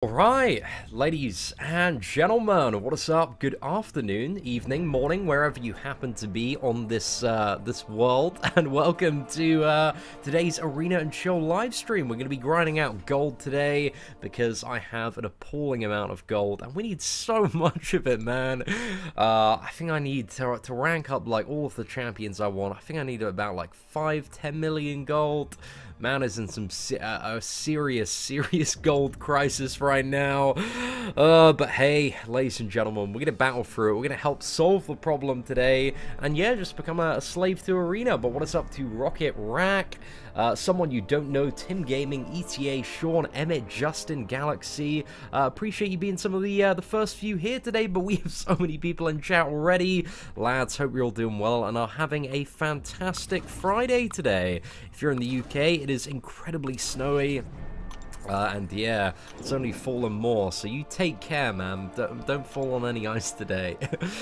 Alright, ladies and gentlemen, what is up? Good afternoon, evening, morning, wherever you happen to be on this this world, and welcome to today's Arena and Chill live stream. We're going to be grinding out gold today because I have an appalling amount of gold, and we need so much of it, man. I think I need to rank up like all of the champions I want. I think I need about like 5-10 million gold. Man is in some a serious gold crisis right now. But hey, ladies and gentlemen, we're gonna battle through it. We're gonna help solve the problem today, and yeah, just become a slave to Arena. But what is up to Rocket Rack? Someone you don't know, Tim Gaming, ETA, Sean, Emmett, Justin, Galaxy. Appreciate you being some of the first few here today, but we have so many people in chat already. Lads, hope you're all doing well and are having a fantastic Friday today. If you're in the UK, it is incredibly snowy. And yeah, it's only fallen more, so you take care, man. Don't fall on any ice today,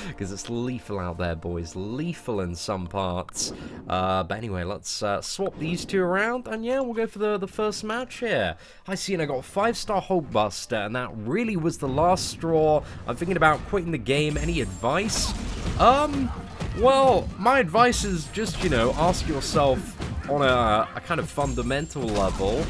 because it's lethal out there, boys. Lethal in some parts. But anyway, let's swap these two around, and yeah, we'll go for the first match here. I see, and I got a 5-star Hulkbuster, and that really was the last straw. I'm thinking about quitting the game. Any advice? Well, my advice is just, you know, ask yourself on a kind of fundamental level.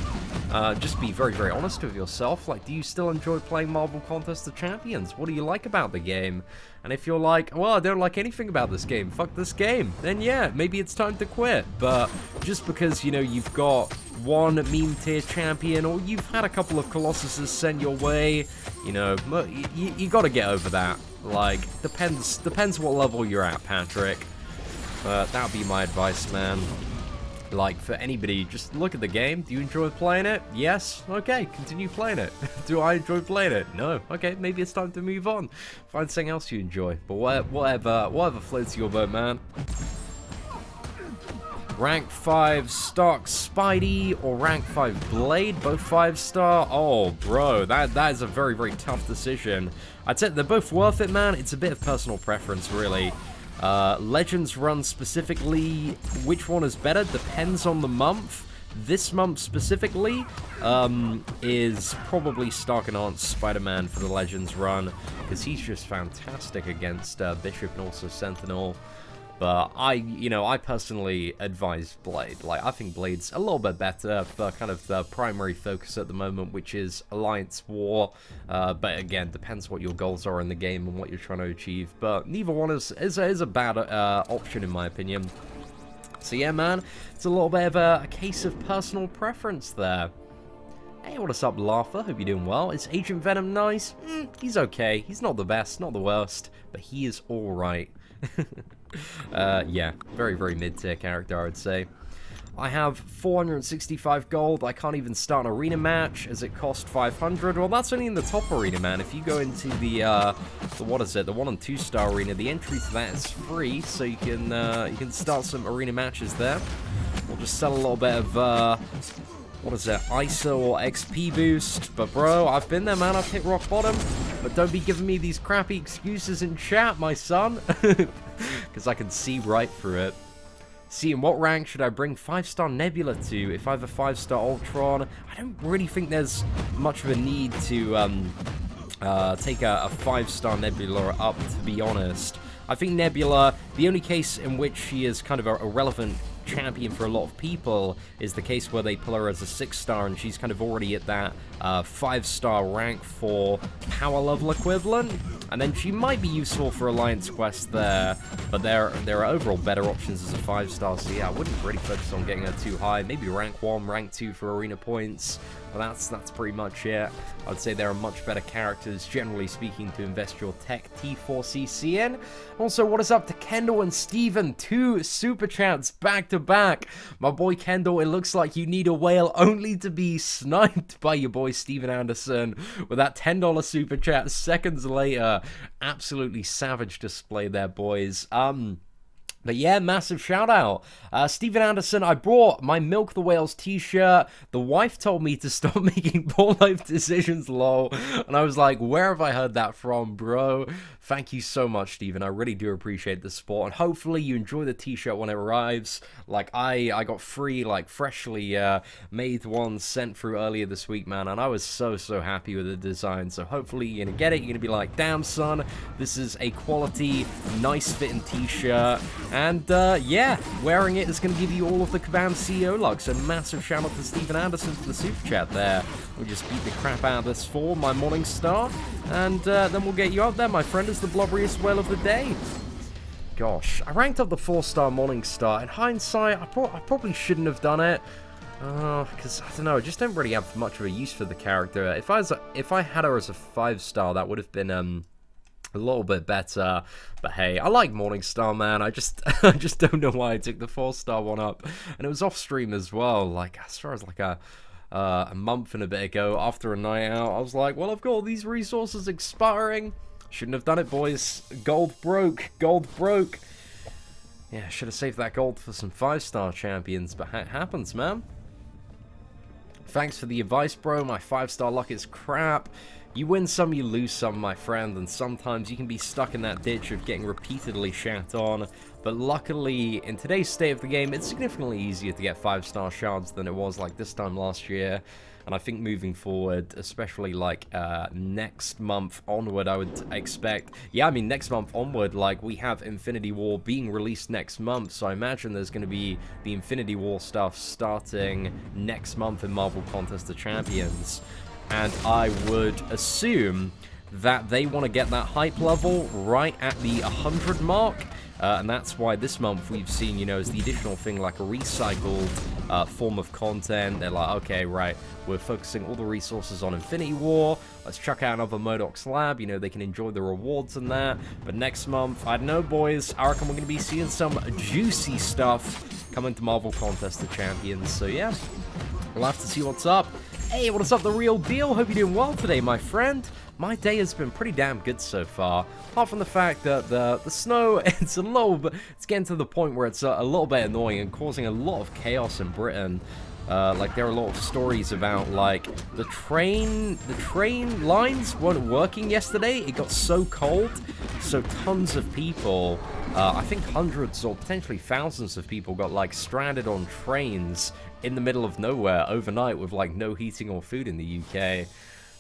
Just be very honest with yourself. Like, do you still enjoy playing Marvel Contest of Champions? What do you like about the game? And if you're like, well, I don't like anything about this game, fuck this game, then yeah, maybe it's time to quit. But just because, you know, you've got one meme tier champion, or you've had a couple of Colossuses sent your way, you know, you gotta get over that. Like, depends what level you're at, Patrick. But that would be my advice, man. Like, for anybody, just look at the game. Do you enjoy playing it? Yes? Okay, continue playing it. Do I enjoy playing it? No. Okay, maybe it's time to move on. Find something else you enjoy. But whatever floats your boat, man. Rank 5 stock Spidey or rank 5 Blade, both 5-star. Oh, bro, that is a very tough decision. I'd say they're both worth it, man. It's a bit of personal preference, really. Legends run specifically, which one is better depends on the month. This month specifically is probably Stark and Aunt Spider-Man for the Legends run, because he's just fantastic against Bishop and also Sentinel. But I personally advise Blade. Like, I think Blade's a little bit better for kind of the primary focus at the moment, which is Alliance War. But again, depends what your goals are in the game and what you're trying to achieve. But neither one is a bad option in my opinion. So yeah, man, it's a little bit of a case of personal preference there. Hey, what is up, Laugher? Hope you're doing well. Is Agent Venom nice? He's okay. He's not the best, not the worst, but he is alright. Yeah, very mid-tier character, I would say. I have 465 gold. I can't even start an arena match as it cost 500. Well, that's only in the top arena, man. If you go into the what is it, the 1- and 2-star arena, the entry to that is free, so you can start some arena matches there. We'll just sell a little bit of what is it, ISO or XP boost. But bro, I've been there, man. I've hit rock bottom. But don't be giving me these crappy excuses in chat, my son. Because I can see right through it. See, in what rank should I bring 5-star Nebula to if I have a 5-star Ultron? I don't really think there's much of a need to take a 5-star Nebula up, to be honest. I think Nebula, the only case in which she is kind of a relevant champion for a lot of people is the case where they pull her as a 6-star and she's kind of already at that 5-star rank for power level equivalent, and then she might be useful for Alliance Quest there, but there are overall better options as a 5-star, so yeah, I wouldn't really focus on getting her too high. Maybe rank 1, rank 2 for arena points. Well, that's pretty much it. I would say there are much better characters, generally speaking, to invest your tech T4CC in. Also, what is up to Kendall and Steven? 2 super chats back to back. My boy Kendall, it looks like you need a whale only to be sniped by your boy Steven Anderson with that $10 super chat seconds later. Absolutely savage display there, boys. But yeah, massive shout out. Steven Anderson, I brought my Milk the Whales t-shirt. The wife told me to stop making poor life decisions, lol. And I was like, where have I heard that from, bro? Thank you so much, Steven. I really do appreciate the support. And hopefully you enjoy the t-shirt when it arrives. Like, I got free, like, freshly made ones sent through earlier this week, man. And I was so happy with the design. So hopefully you're gonna get it. You're gonna be like, damn, son, this is a quality, nice fitting t-shirt. And, yeah, wearing it is going to give you all of the Kabam CEO luck. So massive shout out to Steven Anderson for the super chat there. We just beat the crap out of this for my Morning Star. And then we'll get you up there, my friend, as the blobberiest whale of the day. Gosh, I ranked up the 4-star Morning Star. In hindsight, I probably shouldn't have done it. Because, I don't know, I just don't really have much of a use for the character. If I had her as a 5-star, that would have been, a little bit better, but hey, I like Morningstar, man. I just don't know why I took the 4-star one up, and it was off stream as well. Like as far as like a month and a bit ago, after a night out, I was like, well, I've got all these resources expiring. Shouldn't have done it, boys. Gold broke. Yeah, should have saved that gold for some 5-star champions, but it happens, man. Thanks for the advice, bro. My 5-star luck is crap. You win some, you lose some, my friend, and sometimes you can be stuck in that ditch of getting repeatedly shat on. But luckily, in today's state of the game, it's significantly easier to get 5-star shards than it was like this time last year. And I think moving forward, especially like next month onward, I would expect... Yeah, I mean, next month onward, like, we have Infinity War being released next month. So I imagine there's going to be the Infinity War stuff starting next month in Marvel Contest of Champions. And I would assume that they want to get that hype level right at the 100 mark. And that's why this month we've seen, you know, as the additional thing, like a recycled form of content. They're like, okay, right, we're focusing all the resources on Infinity War. Let's chuck out another Modoc's Lab. You know, they can enjoy the rewards and that. But next month, I don't know, boys, I reckon we're going to be seeing some juicy stuff coming to Marvel Contest of Champions. So, yeah, we'll have to see what's up. Hey, what's up, The Real Deal? Hope you're doing well today, my friend. My day has been pretty damn good so far, apart from the fact that the snow, it's getting to the point where it's a little bit annoying and causing a lot of chaos in Britain. Like, there are a lot of stories about, like, the train lines weren't working yesterday. It got so cold, so tons of people, I think hundreds or potentially thousands of people got, like, stranded on trains in the middle of nowhere overnight with, like, no heating or food in the UK.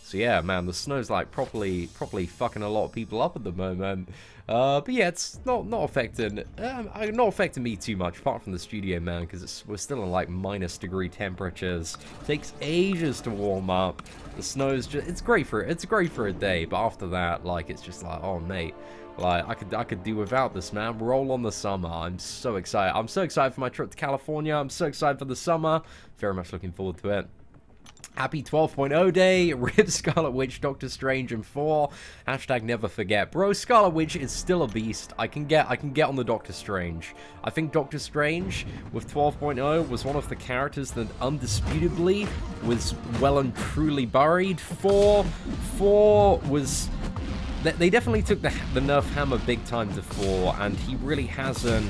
So yeah, man, the snow's like properly fucking a lot of people up at the moment. But yeah, it's not affecting me too much, apart from the studio, man, because we're still in like -degree temperatures. It takes ages to warm up. The snow's just it's great for a day, but after that, like, it's just like, oh mate, like I could do without this, man. Roll on the summer. I'm so excited. I'm so excited for my trip to California. I'm so excited for the summer. Very much looking forward to it. Happy 12.0 day, rip Scarlet Witch, Doctor Strange, and 4. Hashtag never forget. Bro, Scarlet Witch is still a beast. I can get on the Doctor Strange. I think Doctor Strange with 12.0 was one of the characters that undisputably was well and truly buried. 4 was... They definitely took the Nerf hammer big time to 4, and he really hasn't...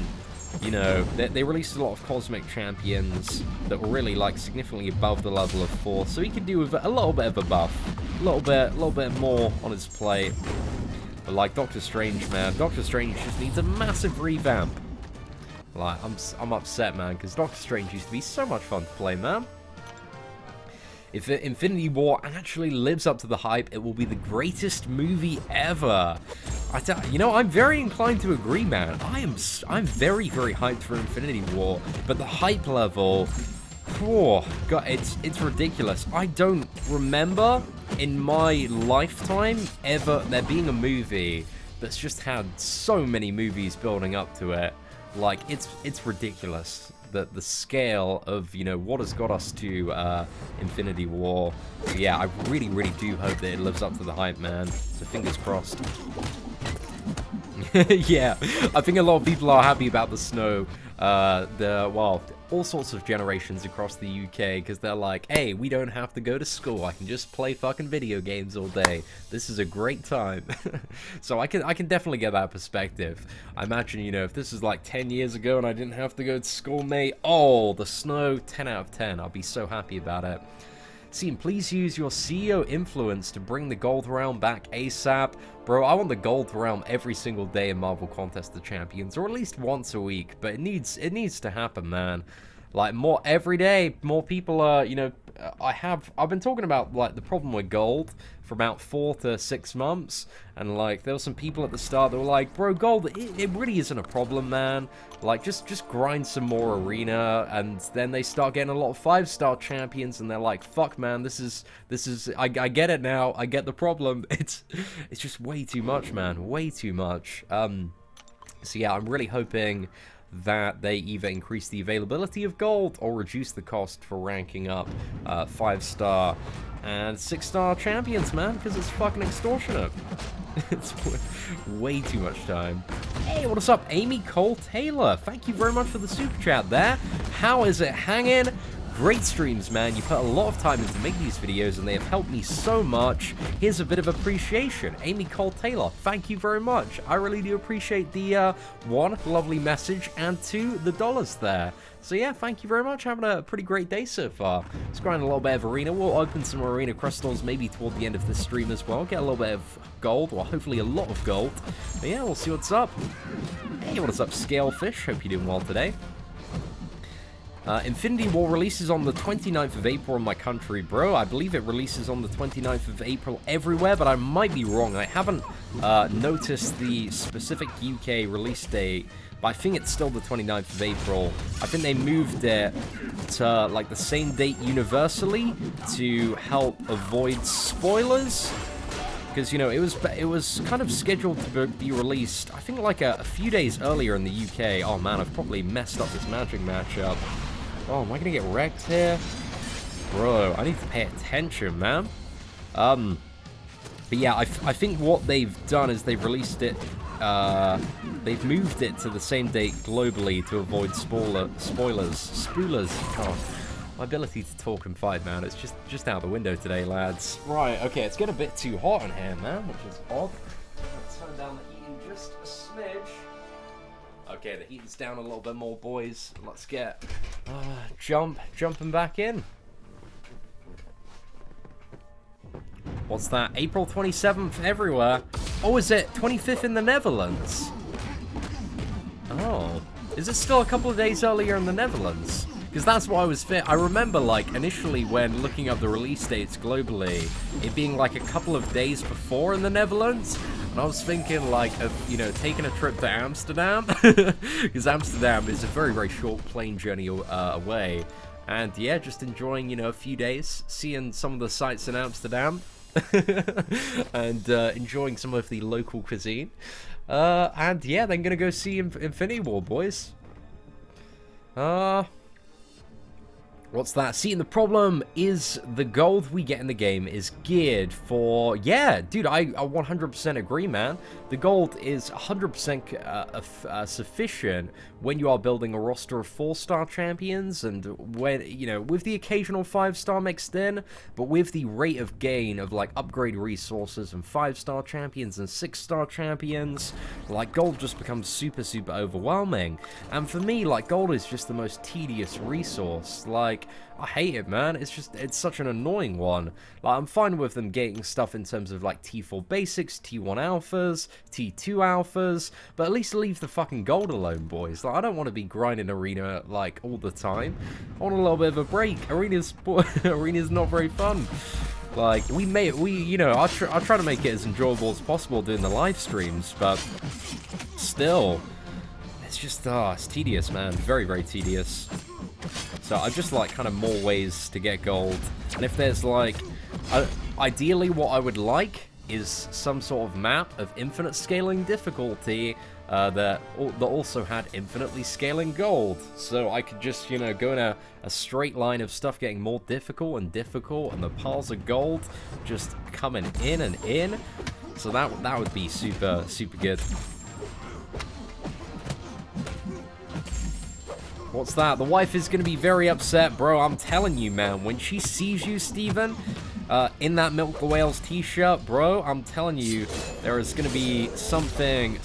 You know, they released a lot of Cosmic Champions that were really, like, significantly above the level of 4, so he could do with a little bit of a buff, a little bit more on his plate. But, like, Doctor Strange, man, Doctor Strange just needs a massive revamp. Like, I'm upset, man, because Doctor Strange used to be so much fun to play, man. If Infinity War actually lives up to the hype, it will be the greatest movie ever. You know, I'm very inclined to agree, man. I'm very, very hyped for Infinity War, but the hype level, oh god, it's ridiculous. I don't remember in my lifetime ever there being a movie that's just had so many movies building up to it. Like, it's ridiculous. The scale of, you know, what has got us to Infinity War. So yeah, I really, really do hope that it lives up to the hype, man. So fingers crossed. Yeah, I think a lot of people are happy about the snow. Well, all sorts of generations across the UK, because they're like, hey, we don't have to go to school, I can just play fucking video games all day. This is a great time. So I can definitely get that perspective. I imagine, you know, if this is like 10 years ago and I didn't have to go to school, mate, oh, the snow, 10 out of 10. I'll be so happy about it. Seam, please use your CEO influence to bring the gold realm back ASAP. Bro, I want the gold realm every single day in Marvel Contest of Champions, or at least once a week, but it needs to happen, man. Like, more every day, more people are, you know, I've been talking about, like, the problem with gold for about 4 to 6 months, and, like, there were some people at the start that were like, bro, gold, it really isn't a problem, man. Like, just grind some more arena, and then they start getting a lot of 5-star champions, and they're like, fuck, man, this is, I get it now, I get the problem. It's just way too much, man, way too much. So yeah, I'm really hoping that they either increase the availability of gold or reduce the cost for ranking up 5-star and 6-star champions, man, because it's fucking extortionate. It's way too much time. Hey, what's up, Amy Cole Taylor? Thank you very much for the super chat there. How is it hanging? Great streams, man. You put a lot of time into making these videos, and they have helped me so much. Here's a bit of appreciation. Amy Cole Taylor, thank you very much. I really do appreciate the, 1, lovely message, and 2, the dollars there. So yeah, thank you very much. Having a pretty great day so far. Let's grind a little bit of arena. We'll open some arena crystals maybe toward the end of this stream as well. Get a little bit of gold, or hopefully a lot of gold. But yeah, we'll see what's up. Hey, what is up, Scalefish? Hope you're doing well today. Infinity War releases on the 29th of April in my country, bro. I believe it releases on the 29th of April everywhere, but I might be wrong. I haven't noticed the specific UK release date, but I think it's still the 29th of April. I think they moved it to, like, the same date universally to help avoid spoilers. Because, you know, it was kind of scheduled to be released, I think, like a few days earlier in the UK. Oh, man, I've probably messed up this magic matchup. Oh, am I gonna get wrecked here? Bro, I need to pay attention, man. But yeah, I think what they've done is they've released it, they've moved it to the same date globally to avoid spoilers. Spoilers. Oh, my ability to talk and fight, man, it's just out the window today, lads. Right, okay, it's getting a bit too hot in here, man, which is odd. Let's turn down the heating just a smidge. Okay, the heating's down a little bit more, boys. Let's get jumping back in. What's that? April 27th everywhere. Oh, is it 25th in the Netherlands? Oh, is it still a couple of days earlier in the Netherlands? Because that's what I was I remember, like, initially when looking up the release dates globally, it being like a couple of days before in the Netherlands. And I was thinking, like, of, you know, taking a trip to Amsterdam. Because Amsterdam is a very, very short plane journey away. And, yeah, just enjoying, you know, a few days, seeing some of the sights in Amsterdam. And enjoying some of the local cuisine. And, yeah, then gonna go see Infinity War, boys. What's that? See, and the problem is the gold we get in the game is geared for... Yeah, dude, I 100% agree, man. The gold is 100% sufficient when you are building a roster of 4-star champions, and when, you know, with the occasional 5-star mixed in, but with the rate of gain of, like, upgrade resources and 5-star champions and 6-star champions, like, gold just becomes super, super overwhelming. And for me, like, gold is just the most tedious resource. Like, I hate it, man. It's such an annoying one. Like, I'm fine with them getting stuff in terms of, like, T4 basics, T1 alphas, T2 alphas, but at least leave the fucking gold alone, boys. Like, I don't want to be grinding arena, like, all the time. I want a little bit of a break. Arena's not very fun. Like, you know, I'll try to make it as enjoyable as possible doing the live streams, but still, it's just, it's tedious, man. Very, very tedious. So I just like kind of more ways to get gold. And if there's like, ideally what I would like is some sort of map of infinite scaling difficulty that also had infinitely scaling gold. So I could just, you know, go in a straight line of stuff getting more difficult and difficult, and the piles of gold just coming in and in. So that would be super, super good. What's that? The wife is going to be very upset, bro. I'm telling you, man. When she sees you, Steven, in that Milk the Whales t-shirt, bro, I'm telling you, there is going to be something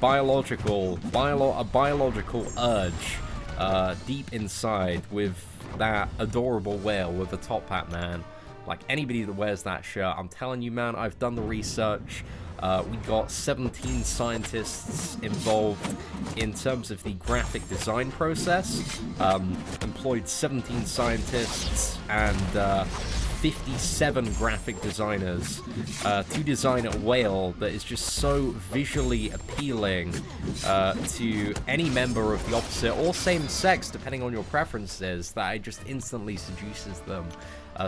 biological, a biological urge deep inside with that adorable whale with the top hat, man. Like, anybody that wears that shirt, I'm telling you, man, I've done the research. We got 17 scientists involved in terms of the graphic design process. Employed 17 scientists and 57 graphic designers to design a whale that is just so visually appealing to any member of the opposite or same sex, depending on your preferences, that it just instantly seduces them.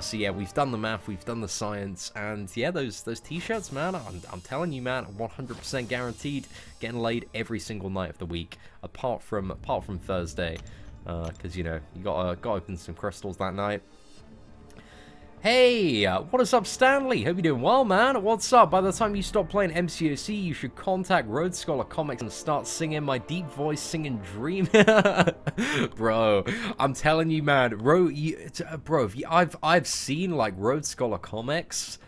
So yeah, we've done the math, we've done the science, and yeah, those t-shirts, man, I'm telling you, man, 100% guaranteed getting laid every single night of the week, apart from Thursday, because you know you gotta open some crystals that night. Hey, what is up, Stanley? Hope you're doing well, man. What's up? By the time you stop playing MCOC, you should contact Road Scholar Comics and start singing my deep voice singing Dream. Bro, I'm telling you, man. I've seen like Road Scholar Comics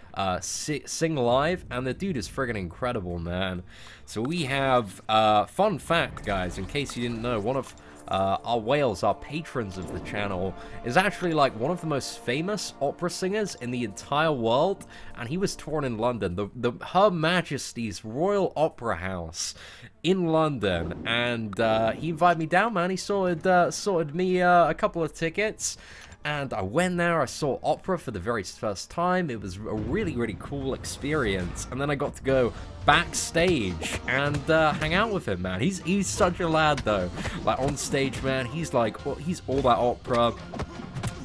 sing live, and the dude is friggin' incredible, man. So we have fun fact, guys, in case you didn't know, one of our whales, our patrons of the channel, is actually like one of the most famous opera singers in the entire world, and he was touring in London, Her Majesty's Royal Opera House in London, and he invited me down, man. He sorted me a couple of tickets, and I went there, I saw opera for the very first time. It was a really, really cool experience. And then I got to go backstage and hang out with him, man. He's such a lad, though. Like, on stage, man, he's like, he's all that opera.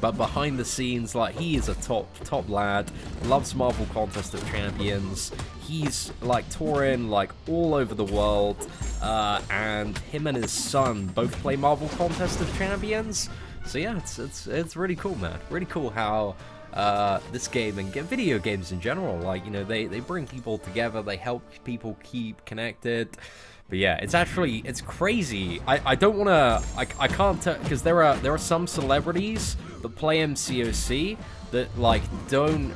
But behind the scenes, like, he is a top lad. Loves Marvel Contest of Champions. He's, like, touring, like, all over the world. And him and his son both play Marvel Contest of Champions. So yeah, it's really cool, man. Really cool how this game and video games in general, like, you know, they bring people together, they help people keep connected. But yeah, it's crazy. I don't want to, I can't tell, because there are some celebrities that play MCOC that like don't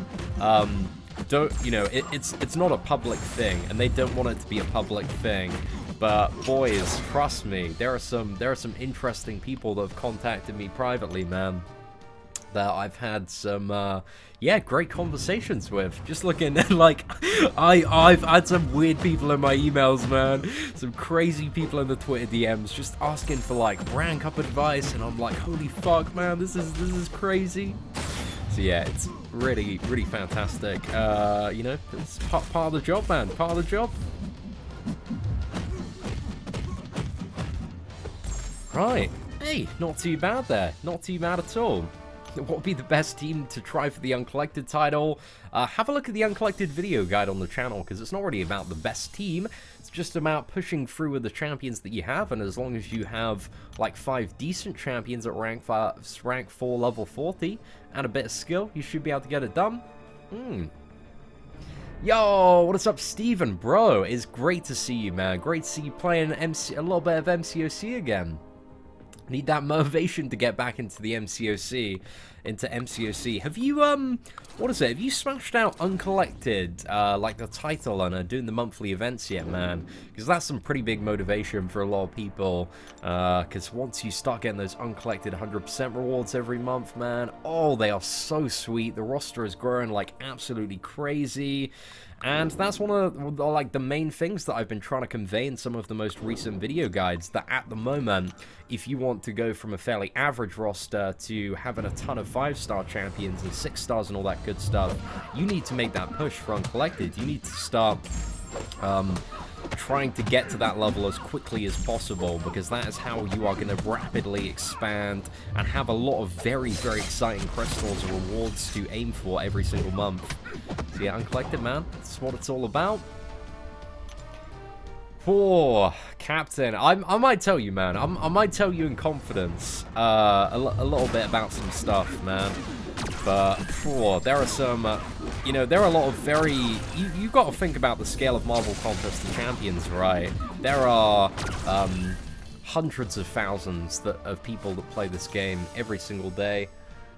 you know, it's not a public thing, and they don't want it to be a public thing. But boys, trust me, there are some interesting people that have contacted me privately, man, that I've had some yeah, great conversations with. Just looking like I've had some weird people in my emails, man. Some crazy people in the Twitter DMs just asking for like rank up advice, and I'm like, holy fuck, man, this is crazy. So yeah, it's really, really fantastic. You know, it's part of the job, man. Part of the job. Right. Hey, not too bad there. Not too bad at all. What would be the best team to try for the Uncollected title? Have a look at the Uncollected video guide on the channel, because it's not really about the best team. It's just about pushing through with the champions that you have, and as long as you have like 5 decent champions at rank 4 level 40 and a bit of skill, you should be able to get it done. Yo, what is up, Steven? Bro, it's great to see you, man. Great to see you playing a little bit of MCOC again. Need that motivation to get back into the MCOC, Have you, what is it? Have you smashed out Uncollected, like the title, and doing the monthly events yet, man? Because that's some pretty big motivation for a lot of people, because once you start getting those Uncollected 100% rewards every month, man, oh, they are so sweet. The roster is growing like absolutely crazy. And that's one of the, like, the main things that I've been trying to convey in some of the most recent video guides, that at the moment, if you want to go from a fairly average roster to having a ton of 5-star champions and 6 stars and all that good stuff, you need to make that push for Uncollected. You need to start trying to get to that level as quickly as possible, because that is how you are going to rapidly expand and have a lot of very, very exciting crystals or rewards to aim for every single month. So yeah, Uncollected, man, that's what it's all about. Poor Captain, I might tell you, man, I might tell you in confidence a little bit about some stuff, man. But there are some, you know, there are a lot of very, you've got to think about the scale of Marvel Contest of Champions, right? There are hundreds of thousands of people that play this game every single day.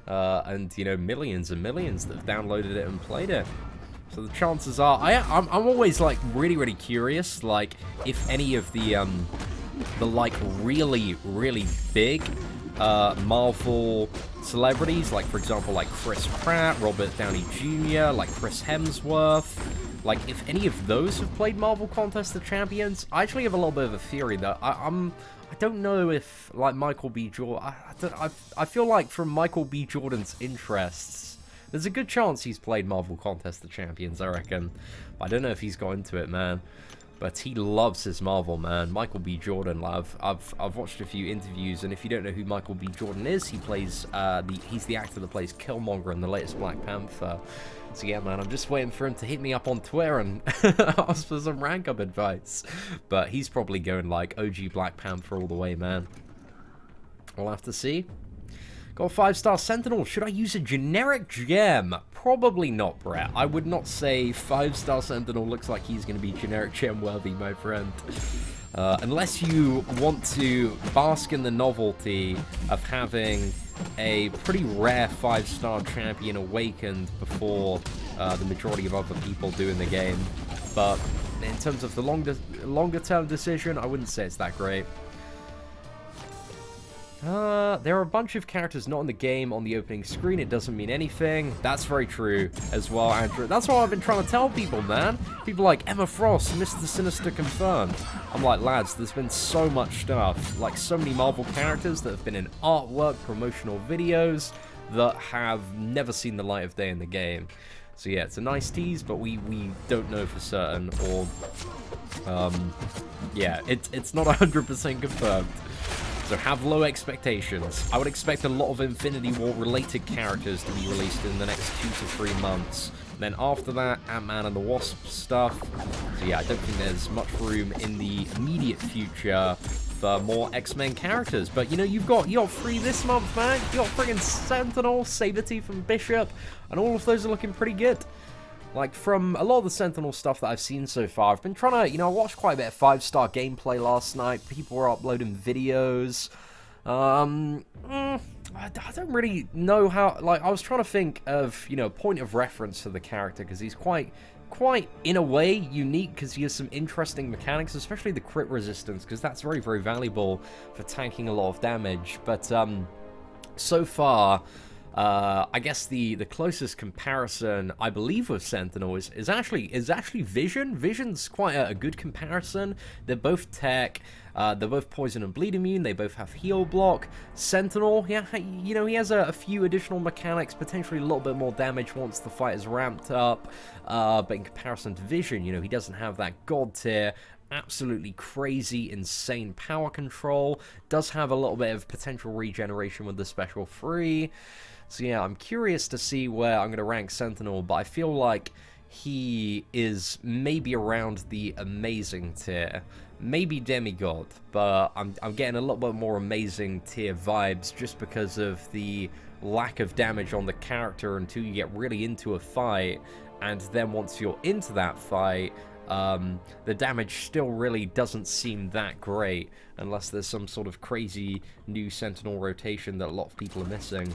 And, you know, millions and millions that have downloaded it and played it. So the chances are, I'm always, like, really, really curious, like, if any of the like, really, really big Marvel celebrities, like, for example, like Chris Pratt, Robert Downey Jr., like Chris Hemsworth, like, if any of those have played Marvel Contest of Champions, I actually have a little bit of a theory that I don't know if, like, Michael B. Jordan, I feel like from Michael B. Jordan's interests, there's a good chance he's played Marvel Contest of Champions, I reckon. But I don't know if he's got into it, man. But he loves his Marvel, man. Michael B. Jordan, I've watched a few interviews, and if you don't know who Michael B. Jordan is, he plays, he's the actor that plays Killmonger in the latest Black Panther. So yeah, man, I'm just waiting for him to hit me up on Twitter and ask for some rank-up advice. But he's probably going, like, OG Black Panther all the way, man. We'll have to see. Got a 5-star Sentinel. Should I use a generic gem? Probably not, Brett. I would not say 5-star Sentinel looks like he's going to be generic gem worthy, my friend. Unless you want to bask in the novelty of having a pretty rare 5-star champion awakened before the majority of other people do in the game. But in terms of the longer-term decision, I wouldn't say it's that great. There are a bunch of characters not in the game on the opening screen. It doesn't mean anything. That's very true as well, Andrew. That's what I've been trying to tell people, man. People like Emma Frost, Mr. Sinister confirmed. I'm like, lads, there's been so much stuff. Like, so many Marvel characters that have been in artwork, promotional videos, that have never seen the light of day in the game. So yeah, it's a nice tease, but we don't know for certain, or, yeah, it's not 100% confirmed. So have low expectations. I would expect a lot of Infinity War related characters to be released in the next 2 to 3 months. Then after that, Ant-Man and the Wasp stuff. So yeah, I don't think there's much room in the immediate future for more X-Men characters. But you know, you got 3 this month, man. You got friggin' Sentinel, Sabretooth, and Bishop, and all of those are looking pretty good. Like, from a lot of the Sentinel stuff that I've seen so far, I've been trying to, you know, I watched quite a bit of 5-star gameplay last night. People were uploading videos. I don't really know how, like, I was trying to think of, you know, point of reference for the character, because he's quite, in a way, unique, because he has some interesting mechanics, especially the crit resistance, because that's very, very valuable for tanking a lot of damage. But, so far, I guess the closest comparison I believe with Sentinel is actually Vision. Vision's quite a good comparison. They're both tech. They're both poison and bleed immune. They both have heal block. Sentinel, yeah, you know, he has a few additional mechanics, potentially a little bit more damage once the fight is ramped up. But in comparison to Vision, you know, he doesn't have that god tier. Absolutely crazy, insane power control. Does have a little bit of potential regeneration with the special 3. So yeah, I'm curious to see where I'm going to rank Sentinel, but I feel like he is maybe around the amazing tier. Maybe demigod, but I'm getting a little bit more amazing tier vibes just because of the lack of damage on the character until you get really into a fight, and then once you're into that fight, the damage still really doesn't seem that great unless there's some sort of crazy new Sentinel rotation that a lot of people are missing.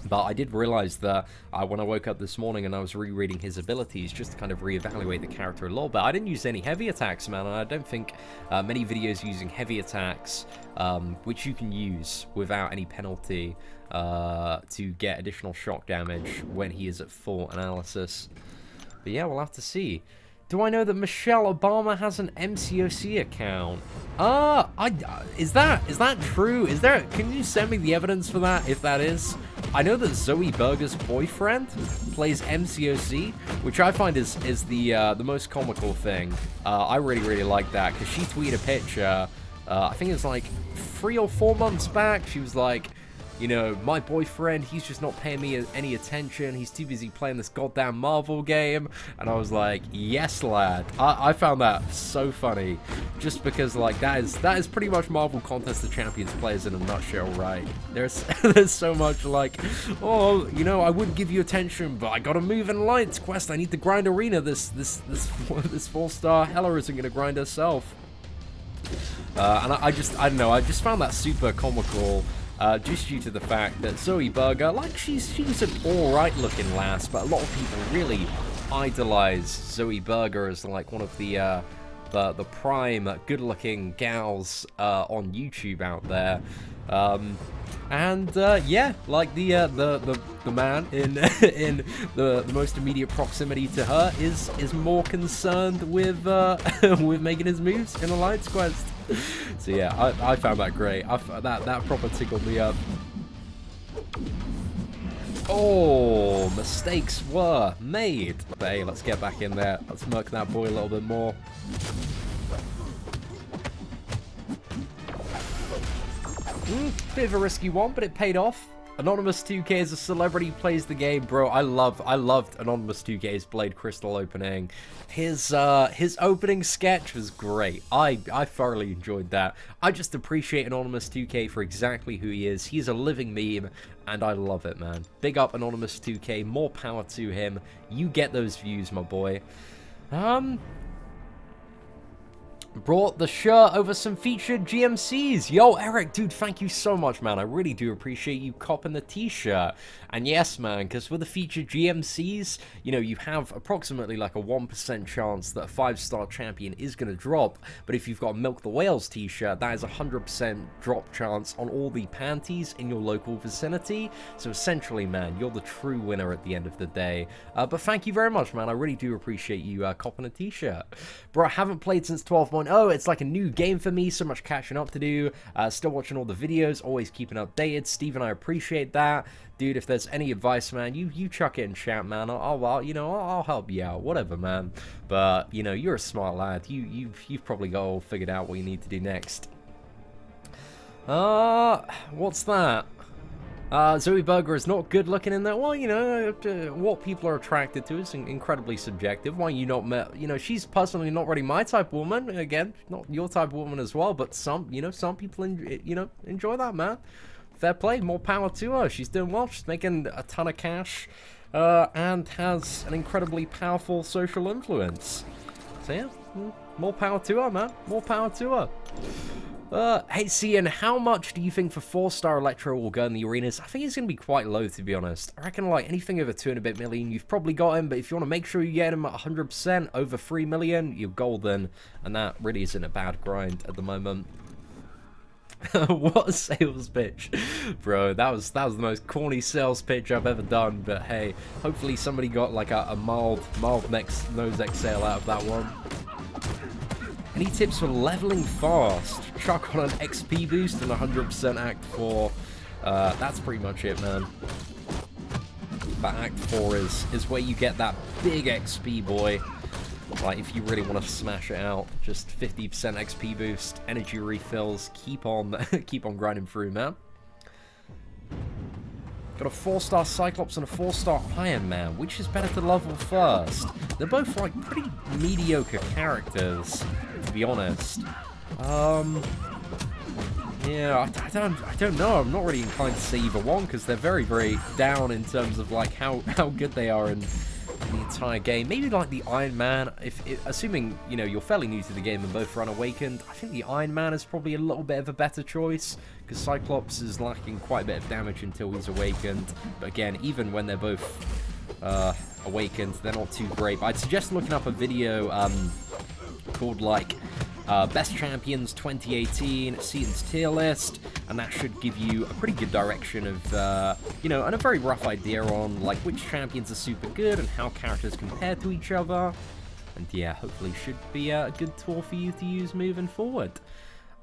But I did realize that when I woke up this morning and I was rereading his abilities just to kind of reevaluate the character a little bit, I didn't use any heavy attacks, man, and I don't think many videos using heavy attacks, which you can use without any penalty to get additional shock damage when he is at full analysis. But yeah, we'll have to see. Do I know that Michelle Obama has an MCOC account? Is that true? Can you send me the evidence for that, if that is? I know that Zoe Berger's boyfriend plays MCOC, which I find is the most comical thing. I really like that, because she tweeted a picture, I think it was like 3 or 4 months back. She was like, you know, my boyfriend, he's just not paying me any attention. He's too busy playing this goddamn Marvel game. And I was like, yes, lad. I found that so funny. Just because, like, that is pretty much Marvel Contest of Champions players in a nutshell, right? There's so much, like, oh, you know, I wouldn't give you attention, but I gotta move in Alliance Quest. I need to grind Arena. This 4-star Hela isn't gonna grind herself. And I don't know, I just found that super comical, just due to the fact that Zoe Berger, like, she's an alright looking lass, but a lot of people really idolize Zoe Berger as, like, one of the prime good-looking gals on YouTube out there. Yeah, like the man in in the most immediate proximity to her is more concerned with with making his moves in Alliance Quest. So yeah, I found that great. That proper tickled me up. Oh, mistakes were made. But hey, let's get back in there. Let's murk that boy a little bit more. Bit of a risky one, but it paid off. Anonymous 2K as a celebrity plays the game, bro. I loved Anonymous 2K's Blade Crystal opening. His opening sketch was great. I thoroughly enjoyed that. I just appreciate Anonymous 2K for exactly who he is. He's a living meme, and I love it, man. Big up Anonymous 2K. More power to him. You get those views, my boy. Brought the shirt over some featured GMCs. Yo, Eric, dude, thank you so much, man. I really do appreciate you copping the t-shirt. And yes, man, because with the featured GMCs, you know, you have approximately like a 1% chance that a 5-star champion is going to drop. But if you've got a Milk the Whales t-shirt, that is a 100% drop chance on all the panties in your local vicinity. So essentially, man, you're the true winner at the end of the day. But thank you very much, man. I really do appreciate you copping a t-shirt. Bro, I haven't played since 12.0. It's like a new game for me, so much catching up to do. Still watching all the videos, always keeping updated. Steven, I appreciate that. Dude, if there's any advice, man, you chuck it in chat, man. I'll help you out, whatever, man. But, you know, you're a smart lad. You've probably got all figured out what you need to do next. What's that? Zoe Berger is not good looking in that. Well, you know, what people are attracted to is incredibly subjective. Why you not met, you know, she's personally not really my type of woman. Again, not your type of woman as well, but some people, enjoy that, man. Fair play, more power to her. She's doing well. She's making a ton of cash, and has an incredibly powerful social influence. So yeah, more power to her, man. More power to her. Hey, Cian, how much do you think for 4-star Electro will go in the arenas? I think it's going to be quite low, to be honest. I reckon, like, anything over 2 and a bit million, you've probably got him, but if you want to make sure you get him at 100%, over 3 million, you're golden, and that really isn't a bad grind at the moment. What a sales pitch. Bro, that was the most corny sales pitch I've ever done, but hey, hopefully somebody got, like, a mild nose exhale out of that one. Any tips for leveling fast? Chuck on an XP boost and 100% Act 4. That's pretty much it, man. But Act 4 is where you get that big XP, boy. Like, if you really want to smash it out, just 50% XP boost, energy refills, keep on grinding through, man. Got a 4-star Cyclops and a 4-star Iron Man. Which is better to level first? They're both, like, pretty mediocre characters, to be honest. Yeah, I don't know. I'm not really inclined to say either one, because they're very, very down in terms of, like, how good they are in the entire game. Maybe, like, the Iron Man, assuming, you know, you're fairly new to the game and both run Awakened, I think the Iron Man is probably a little bit of a better choice, because Cyclops is lacking quite a bit of damage until he's Awakened. But again, even when they're both Awakened, they're not too great. But I'd suggest looking up a video called, like, Best Champions 2018, Seaton's tier list, and that should give you a pretty good direction of, you know, and a very rough idea on, like, which champions are super good and how characters compare to each other. And yeah, hopefully should be a good tool for you to use moving forward.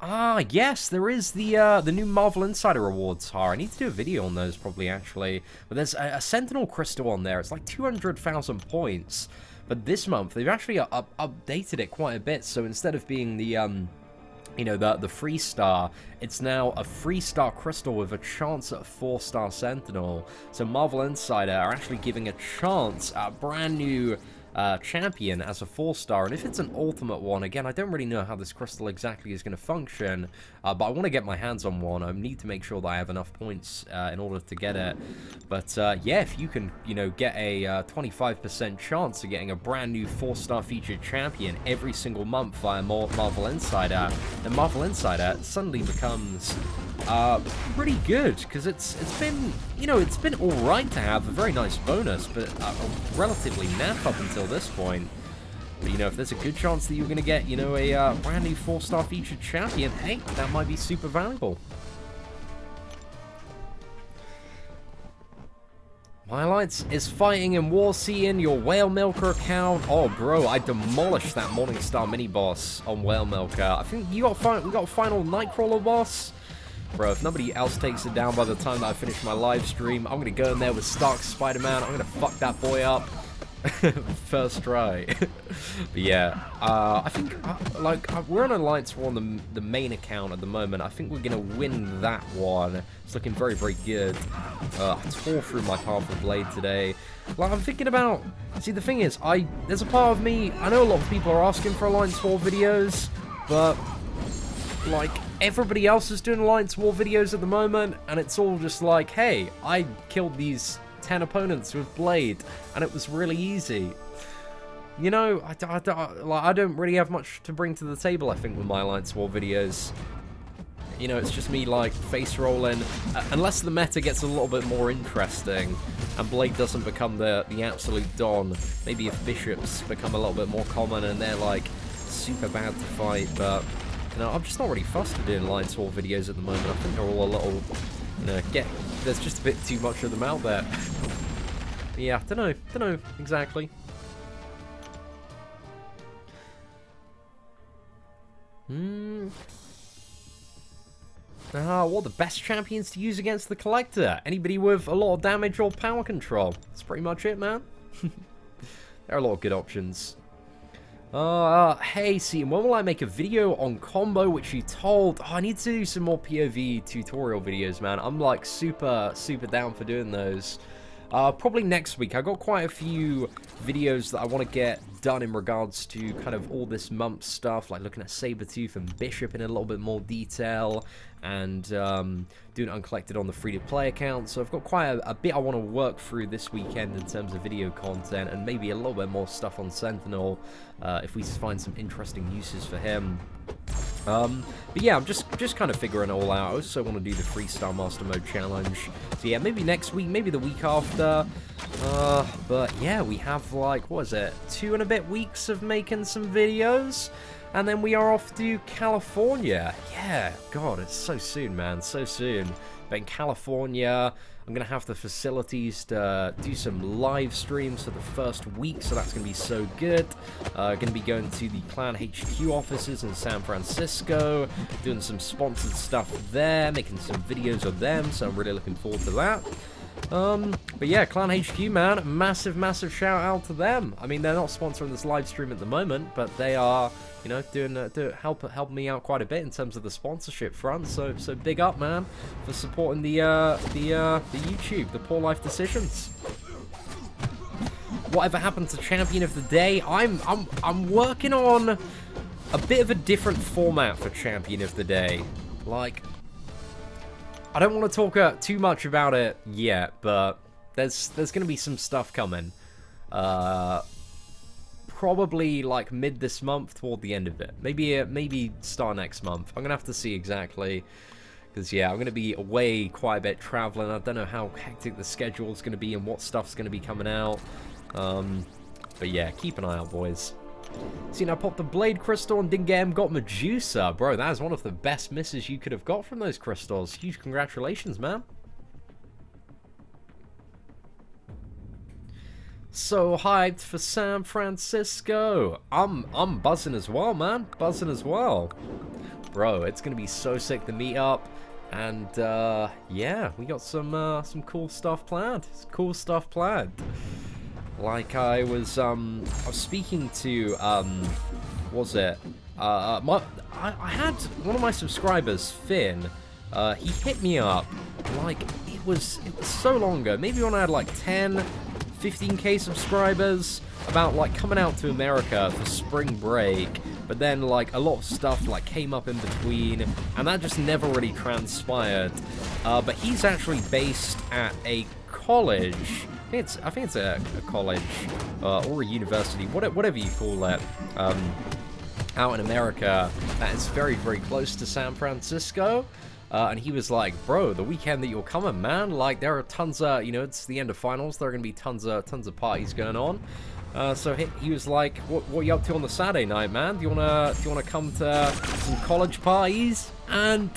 Ah, yes, there is the new Marvel Insider Awards, I need to do a video on those, probably, actually. But there's a Sentinel Crystal on there. It's like 200,000 points. But this month, they've actually updated it quite a bit. So instead of being the, you know, the 3-star, it's now a 3-star crystal with a chance at a 4-star Sentinel. So Marvel Insider are actually giving a chance at a brand new champion as a 4-star, and if it's an ultimate one, again, I don't really know how this crystal exactly is going to function, but I want to get my hands on one. I need to make sure that I have enough points in order to get it. But yeah, if you can, you know, get a 25% chance of getting a brand new 4-star featured champion every single month via Marvel Insider, then Marvel Insider suddenly becomes pretty good, because it's been, you know, it's been alright to have a very nice bonus, but relatively naff up until this point. But, you know, if there's a good chance that you're going to get, you know, a brand new 4-star featured champion, hey, that might be super valuable. Highlights is fighting in War Seeing, your Whale Milker account. Oh, bro, I demolished that Morningstar mini-boss on Whale Milker. I think we got a final Nightcrawler boss. Bro, if nobody else takes it down by the time that I finish my live stream, I'm going to go in there with Stark Spider-Man. I'm going to fuck that boy up. First try. But yeah, I think, we're on Alliance War on the main account at the moment. I think we're going to win that one. It's looking very, very good. I tore through my Powerful Blade today. Like, I'm thinking about... See, the thing is, there's a part of me... I know a lot of people are asking for Alliance War videos, but... like, everybody else is doing Alliance War videos at the moment, and it's all just like, hey, I killed these 10 opponents with Blade, and it was really easy. You know, I don't really have much to bring to the table, I think, with my Alliance War videos. You know, it's just me, like, face rolling. Unless the meta gets a little bit more interesting, and Blade doesn't become the absolute don. Maybe if bishops become a little bit more common, and they're, like, super bad to fight, but... you know, I'm just not really fussed at doing Alliance War videos at the moment. I think they're all a little, you know, there's just a bit too much of them out there. Yeah, don't know exactly. What are the best champions to use against the Collector? Anybody with a lot of damage or power control? That's pretty much it, man. There are a lot of good options. Hey, see, when will I make a video on combo, which you told? Oh, I need to do some more POV tutorial videos, man. I'm, like, super down for doing those. Probably next week. I got quite a few videos that I want to get done in regards to kind of all this month stuff, like looking at Sabretooth and Bishop in a little bit more detail, and doing Uncollected on the free-to-play account. So I've got quite a bit I want to work through this weekend in terms of video content, and maybe a little bit more stuff on Sentinel, if we find some interesting uses for him. But yeah, I'm just kind of figuring it all out. I also want to do the Freestyle Master Mode Challenge. So yeah, maybe next week, maybe the week after. But yeah, we have, like, what is it, 2 and a bit weeks of making some videos, and then we are off to California. Yeah, God, it's so soon, man, so soon. But in California, I'm going to have the facilities to do some live streams for the first week, so that's going to be so good. Going to be going to the Clan HQ offices in San Francisco, doing some sponsored stuff there, making some videos of them, so I'm really looking forward to that. But yeah, Clan HQ, man, massive shout out to them. I mean, they're not sponsoring this live stream at the moment, but they are, you know, helping me out quite a bit in terms of the sponsorship front. So big up, man, for supporting the YouTube, the Poor Life Decisions. Whatever happened to Champion of the Day? I'm working on a bit of a different format for Champion of the Day. Like, I don't want to talk too much about it yet, but there's going to be some stuff coming. Probably like mid this month, toward the end of it. Maybe start next month. I'm going to have to see exactly. Because, yeah, I'm going to be away quite a bit traveling. I don't know how hectic the schedule is going to be and what stuff's going to be coming out. But, yeah, keep an eye out, boys. See, I popped the Blade Crystal and didn't get him, got Medusa. Bro, that is one of the best misses you could have got from those crystals. Huge congratulations, man. So hyped for San Francisco. I'm buzzing as well, man. Buzzing as well. Bro, it's going to be so sick to meet up. And, yeah, we got some cool stuff planned. Cool stuff planned. Like I was speaking to, was it? I had one of my subscribers, Finn. He hit me up, like, it was so long ago. Maybe when I had like 10, 15k subscribers. about like coming out to America for spring break, but then like a lot of stuff like came up in between, and that just never really transpired. But he's actually based at a college. I think it's a college or a university, whatever you call it, out in America that is very, very close to San Francisco. And he was like, bro, the weekend that you're coming, man, like there are tons of, you know, it's the end of finals, there are gonna be tons of parties going on. So he was like, what are you up to on the Saturday night, man? Do you wanna come to some college parties? And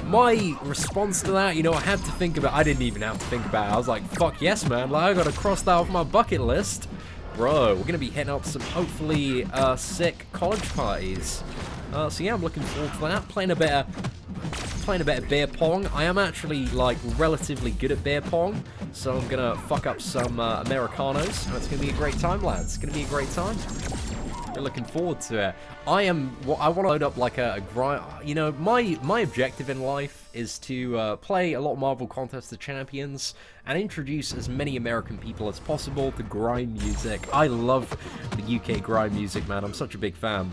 my response to that, you know, I had to think about. I didn't even have to think about it. I was like, fuck yes, man. Like I gotta cross that off my bucket list, bro. We're gonna be heading out to some hopefully sick college parties. So yeah, I'm looking forward to that. Playing a bit of beer pong. I am actually like relatively good at beer pong, so I'm gonna fuck up some Americanos, and it's gonna be a great time, lads. It's gonna be a great time. We're looking forward to it. I want to load up like a grind. You know, my objective in life is to play a lot of Marvel Contest of Champions and introduce as many American people as possible to grime music. I love the UK grime music, man. I'm such a big fan.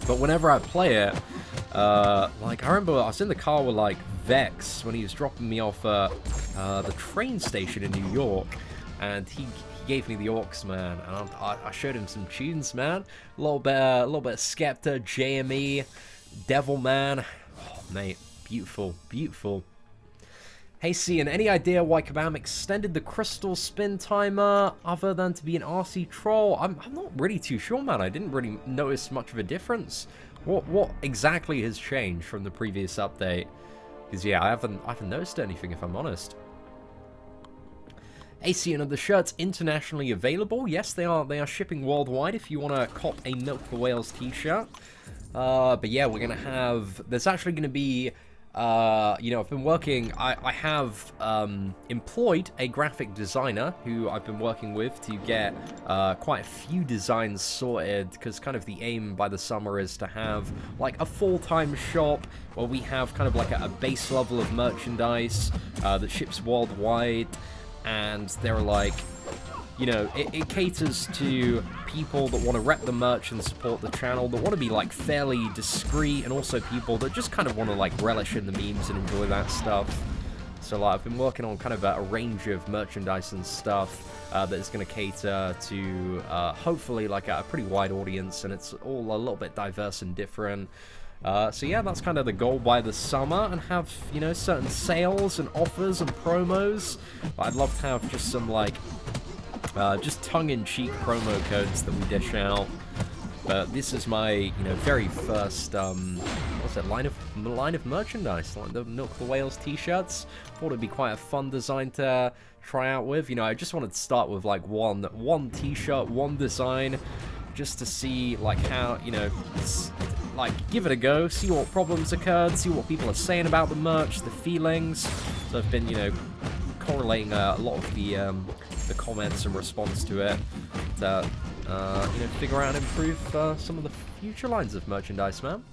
But whenever I play it, like I remember I was in the car with like Vex when he was dropping me off the train station in New York, and he gave me the aux, man, and I showed him some tunes, man. A little bit of Skepta, JME, Devilman. Oh, mate, beautiful, beautiful. Hey, Cian, any idea why Kabam extended the crystal spin timer other than to be an RC troll? I'm not really too sure, man. I didn't really notice much of a difference. What exactly has changed from the previous update? Because yeah, I haven't noticed anything, if I'm honest. Hey, Cian, are the shirts internationally available? Yes, they are shipping worldwide if you want to cop a Milk the Whales t-shirt. But yeah, we're going to have... There's actually going to be... you know, I've been working... I have employed a graphic designer who I've been working with to get quite a few designs sorted, because kind of the aim by the summer is to have like a full-time shop where we have kind of like a base level of merchandise that ships worldwide. And they're like, you know, it caters to people that want to rep the merch and support the channel, that want to be like fairly discreet, and also people that just kind of want to like relish in the memes and enjoy that stuff. So like I've been working on kind of a range of merchandise and stuff that is going to cater to hopefully like a pretty wide audience, and it's all a little bit diverse and different. So yeah, that's kind of the goal by the summer, and have, you know, certain sales and offers and promos. But I'd love to have just some like just tongue-in-cheek promo codes that we dish out. But this is my, you know, very first what's that, line of merchandise, like the Milk the Whales t-shirts. Thought it'd be quite a fun design to try out with. You know, I just wanted to start with like one t-shirt, one design, just to see like how, you know, like give it a go, see what problems occurred, see what people are saying about the merch, the feelings. So I've been, you know, correlating a lot of the comments and response to it to, you know, figure out and improve some of the future lines of merchandise, man.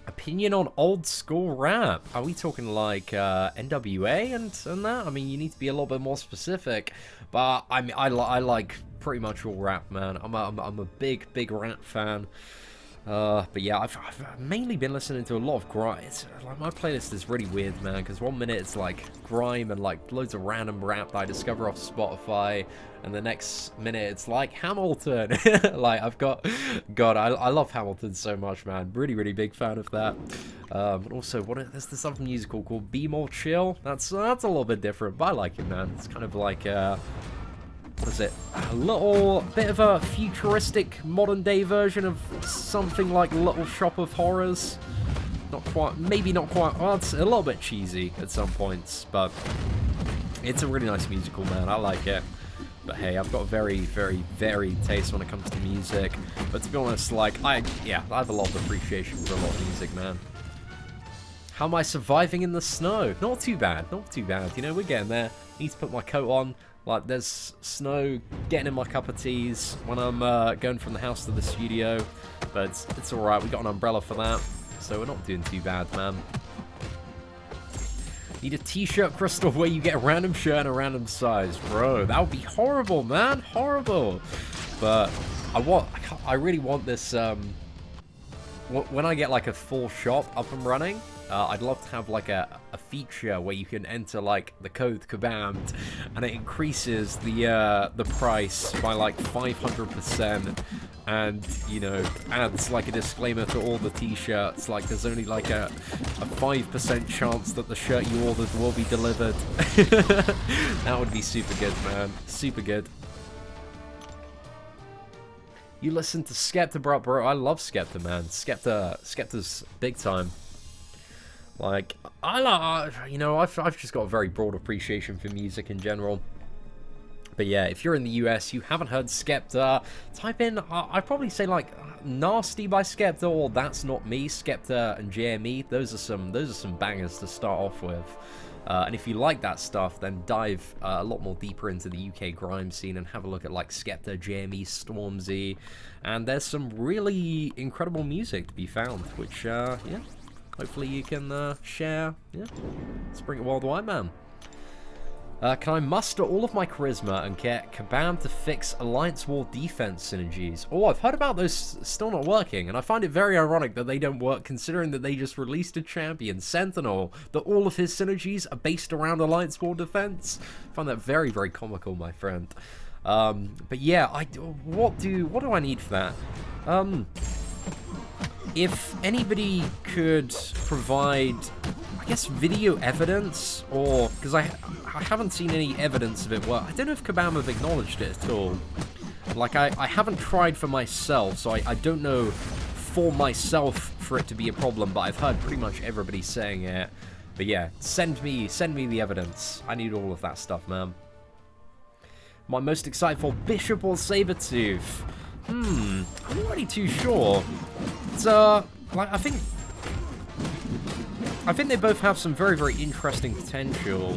Opinion on old school rap? Are we talking like NWA and that? I mean, you need to be a little bit more specific. But I mean, I like pretty much all rap, man. I'm a big rap fan. But yeah, I've mainly been listening to a lot of grime. Like, my playlist is really weird, man, because one minute it's like grime and like loads of random rap that I discover off Spotify, and the next minute it's like Hamilton. Like, I've got... God, I love Hamilton so much, man. Really big fan of that. But also, there's this other musical called Be More Chill. That's a little bit different, but I like it, man. It's kind of like... what is it? A little bit of a futuristic modern-day version of something like Little Shop of Horrors. Not quite, maybe not quite. Well, it's a little bit cheesy at some points, but it's a really nice musical, man. I like it. But hey, I've got a very varied taste when it comes to music. But to be honest, like, I have a lot of appreciation for a lot of music, man. How am I surviving in the snow? Not too bad, not too bad. You know, we're getting there. Need to put my coat on. Like, there's snow getting in my cup of teas when I'm going from the house to the studio. But it's alright, we got an umbrella for that. So we're not doing too bad, man. Need a t-shirt crystal where you get a random shirt and a random size. Bro, that would be horrible, man. Horrible. But I really want this, when I get like a full shop up and running, I'd love to have like a feature where you can enter like the code Kabam and it increases the price by like 500%, and you know, adds like a disclaimer to all the t-shirts, like there's only like a 5% chance that the shirt you ordered will be delivered. That would be super good, man. Super good. You listen to Skepta, bro. I love Skepta, man. Skepta's big time. Like, you know, I've just got a very broad appreciation for music in general. But yeah, if you're in the US, you haven't heard Skepta, type in, I'd probably say like Nasty by Skepta or That's Not Me, Skepta and JME. Those are some bangers to start off with. And if you like that stuff, then dive a lot more deeper into the UK grime scene and have a look at like Skepta, JME, Stormzy, and there's some really incredible music to be found, which yeah, hopefully you can share. Yeah, let's bring it worldwide, man. Can I muster all of my charisma and get Kabam to fix Alliance War defense synergies? Oh, I've heard about those still not working, and I find it very ironic that they don't work considering that they just released a champion, Sentinel, that all of his synergies are based around Alliance War defense. I find that very, very comical, my friend. But yeah, what do I need for that? If anybody could provide, I guess, video evidence, or because I haven't seen any evidence of it work. I don't know if Kabam have acknowledged it at all. Like, I haven't tried for myself, so I don't know for myself for it to be a problem, but I've heard pretty much everybody saying it. But yeah, send me the evidence. I need all of that stuff, man. My most excited for Bishop or Sabretooth? I'm not really too sure. It's, like, I think they both have some very, very interesting potential.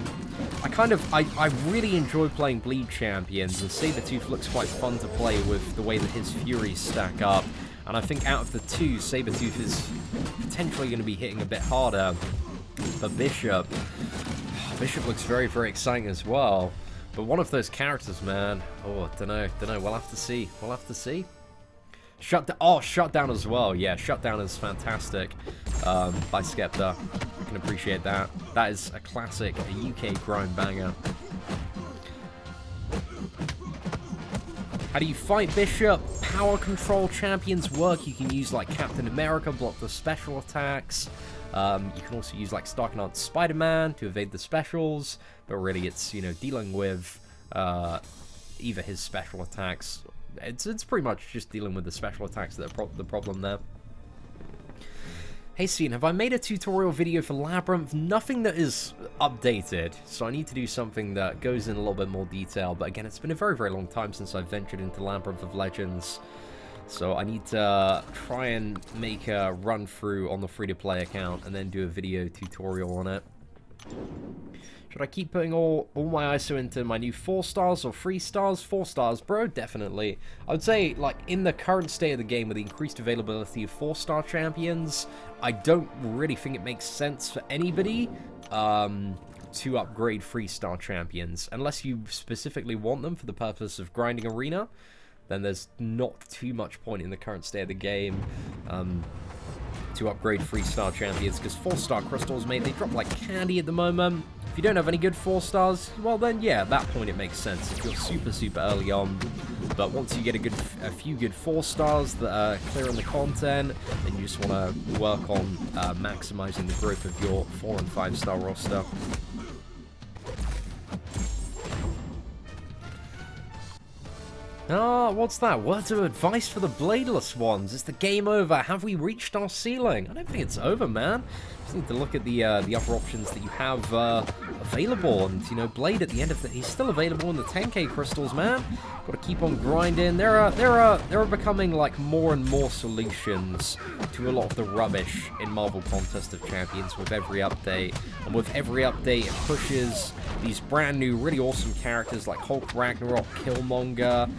I really enjoy playing Bleed Champions, and Sabretooth looks quite fun to play with the way that his Furies stack up. And I think out of the two, Sabretooth is potentially going to be hitting a bit harder. But Bishop looks very, very exciting as well. But one of those characters, man, oh, don't know, we'll have to see. Shutdown as well. Yeah, Shutdown is fantastic by Skepta. I can appreciate that. That is a classic, a UK grind banger. How do you fight Bishop? Power control champions work. You can use like Captain America, block the special attacks. You can also use like Stark Knight Spider-Man to evade the specials. But really it's, you know, dealing with either his special attacks. It's pretty much just dealing with the special attacks that are the problem there. Hey Scene, have I made a tutorial video for Labyrinth? Nothing that is updated, so I need to do something that goes in a little bit more detail. But again, it's been a very, very long time since I've ventured into Labyrinth of Legends. So I need to try and make a run-through on the free-to-play account and then do a video tutorial on it. Should I keep putting all my ISO into my new 4 stars or 3 stars? 4 stars, bro, definitely. I would say, like, in the current state of the game with the increased availability of 4-star champions, I don't really think it makes sense for anybody to upgrade 3-star champions. Unless you specifically want them for the purpose of grinding arena, then there's not too much point in the current state of the game to upgrade 3-star champions, because 4-star crystals, mate, they drop like candy at the moment. If you don't have any good 4-stars, well then, yeah, at that point it makes sense if you're super, super early on. But once you get a few good 4-stars that are clear on the content, then you just want to work on maximizing the growth of your 4- and 5-star roster. Ah, what's that? Words of advice for the bladeless ones. Is the game over? Have we reached our ceiling? I don't think it's over, man. Just need to look at the other options that you have available. And, you know, Blade at the end of the... He's still available in the 10k crystals, man. Got to keep on grinding. There are becoming, like, more and more solutions to a lot of the rubbish in Marvel Contest of Champions with every update. And with every update, it pushes these brand new, really awesome characters like Hulk, Ragnarok, Killmonger,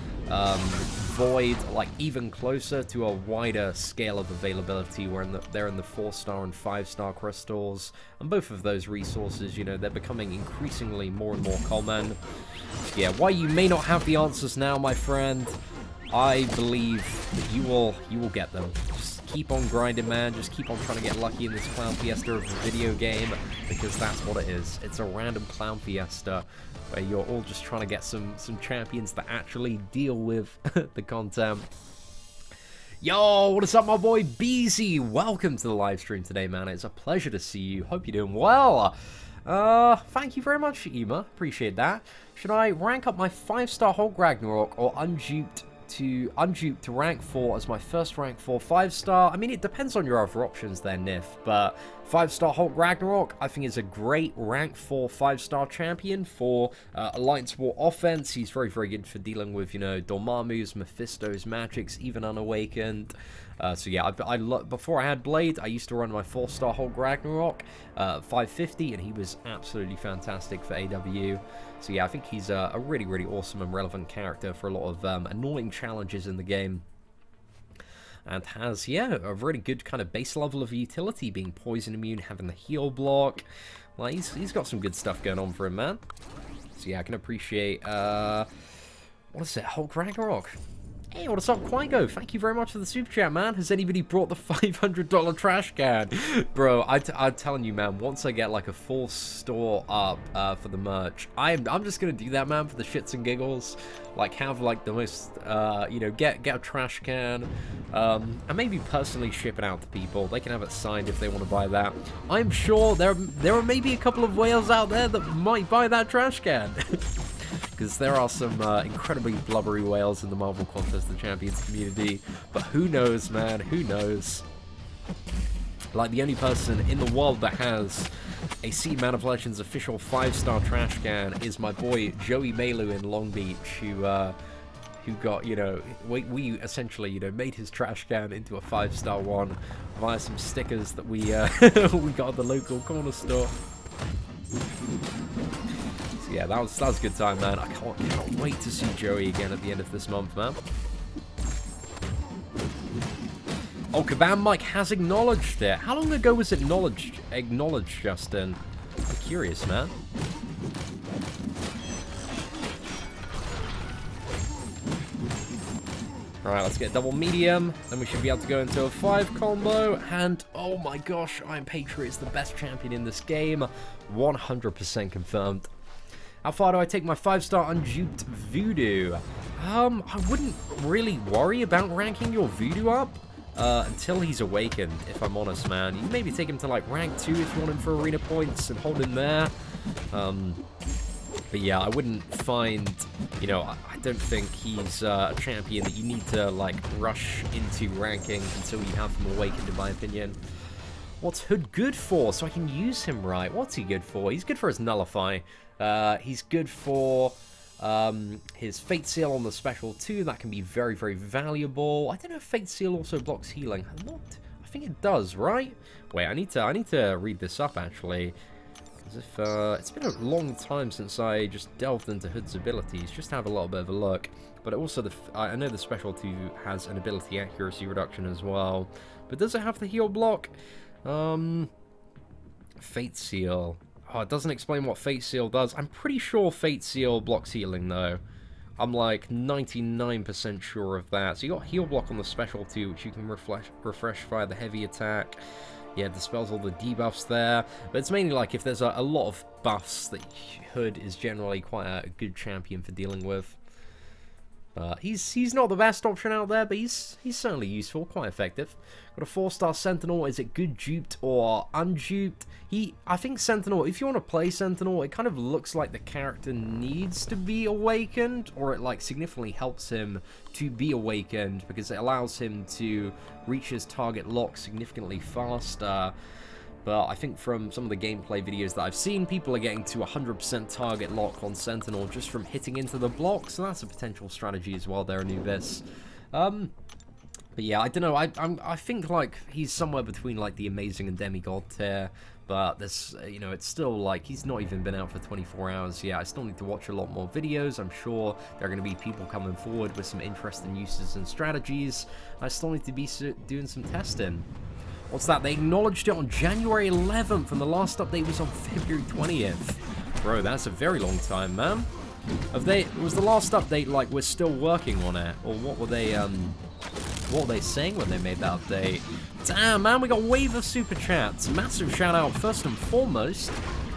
Void, like, even closer to a wider scale of availability, where they're in the 4-star and 5-star crystals, and both of those resources, you know, they're becoming increasingly more and more common. Yeah, why you may not have the answers now, my friend, I believe that you will get them. Just keep on grinding, man. Just keep on trying to get lucky in this Clown Fiesta of a video game, because that's what it is. It's a random Clown Fiesta where you're all just trying to get some champions that actually deal with the content. Yo, what is up, my boy Beezy? Welcome to the live stream today, man. It's a pleasure to see you. Hope you're doing well. Thank you very much, Ema. Appreciate that. Should I rank up my 5-star Hulk Ragnarok or unduped to rank 4 as my first rank 4 5-star? I mean, it depends on your other options there, Nif, but 5-star Hulk Ragnarok, I think, is a great rank 4 5-star champion for Alliance War offense. He's very, very good for dealing with, you know, Dormammu's, Mephisto's, Magic's, even Unawakened. So yeah, before I had Blade, I used to run my 4-star Hulk Ragnarok, 550, and he was absolutely fantastic for AW. So yeah, I think he's a really, really awesome and relevant character for a lot of annoying challenges in the game. And has, yeah, a really good kind of base level of utility, being poison immune, having the heal block. Like, he's got some good stuff going on for him, man. So yeah, I can appreciate, what is it, Hulk Ragnarok? Hey, what's up, Quango? Thank you very much for the super chat, man. Has anybody brought the $500 trash can? Bro, I'm telling you, man, once I get like a full store up for the merch, I'm just gonna do that, man, for the shits and giggles. Like, have like the most, you know, get a trash can, and maybe personally ship it out to people. They can have it signed if they want to buy that. I'm sure there are maybe a couple of whales out there that might buy that trash can. Because there are some incredibly blubbery whales in the Marvel Contest of Champions community. But who knows, man? Who knows? Like, the only person in the world that has a Sea Man of Legends official 5-star trash can is my boy Joey Malu in Long Beach, who got, you know, we essentially, you know, made his trash can into a 5-star one via some stickers that we we got at the local corner store. Yeah, that was a good time, man. I cannot wait to see Joey again at the end of this month, man. Oh, Kabam Mike has acknowledged it. How long ago was it acknowledged, Justin? I'm curious, man. Alright, let's get double medium. Then we should be able to go into a 5 combo. And, oh my gosh, Iron Patriot is the best champion in this game. 100% confirmed. How far do I take my 5-star unduped Voodoo? I wouldn't really worry about ranking your Voodoo up until he's awakened, if I'm honest, man. You can maybe take him to, like, rank 2 if you want him for arena points and hold him there. But yeah, I wouldn't find, you know, I don't think he's a champion that you need to, like, rush into ranking until you have him awakened, in my opinion. What's Hood good for? So I can use him right. What's he good for? He's good for his Nullify. He's good for his Fate Seal on the special too. That can be very, very valuable. I don't know if Fate Seal also blocks healing. I think it does, right? Wait, I need to read this up actually. As if it's been a long time since I just delved into Hood's abilities. Just to have a little bit of a look. But also, I know the special 2 has an ability accuracy reduction as well. But does it have the heal block? Fate Seal. Oh, it doesn't explain what Fate Seal does. I'm pretty sure Fate Seal blocks healing, though. I'm like 99% sure of that. So you got heal block on the special 2, which you can refresh via the heavy attack. Yeah, dispels all the debuffs there. But it's mainly like if there's a lot of buffs that Hood is generally quite a good champion for dealing with. He's not the best option out there, but he's certainly useful, quite effective. Got a 4-star Sentinel. Is it good duped or unduped? I think Sentinel, if you want to play Sentinel, it kind of looks like the character needs to be awakened, or it like significantly helps him to be awakened because it allows him to reach his target lock significantly faster. But I think from some of the gameplay videos that I've seen, people are getting to 100% target lock on Sentinel just from hitting into the block, so that's a potential strategy as well there, Anubis. But yeah, I don't know, I think like he's somewhere between like the Amazing and Demigod tier, But there's, you know, it's still like he's not even been out for 24 hours yet. I still need to watch a lot more videos. I'm sure there are going to be people coming forward with some interesting uses and strategies. I still need to be doing some testing. What's that? They acknowledged it on January 11th, and the last update was on February 20th. Bro, that's a very long time, man. Was the last update like we're still working on it, or what were they saying when they made that update? Damn, man, we got a wave of super chats. Massive shout out first and foremost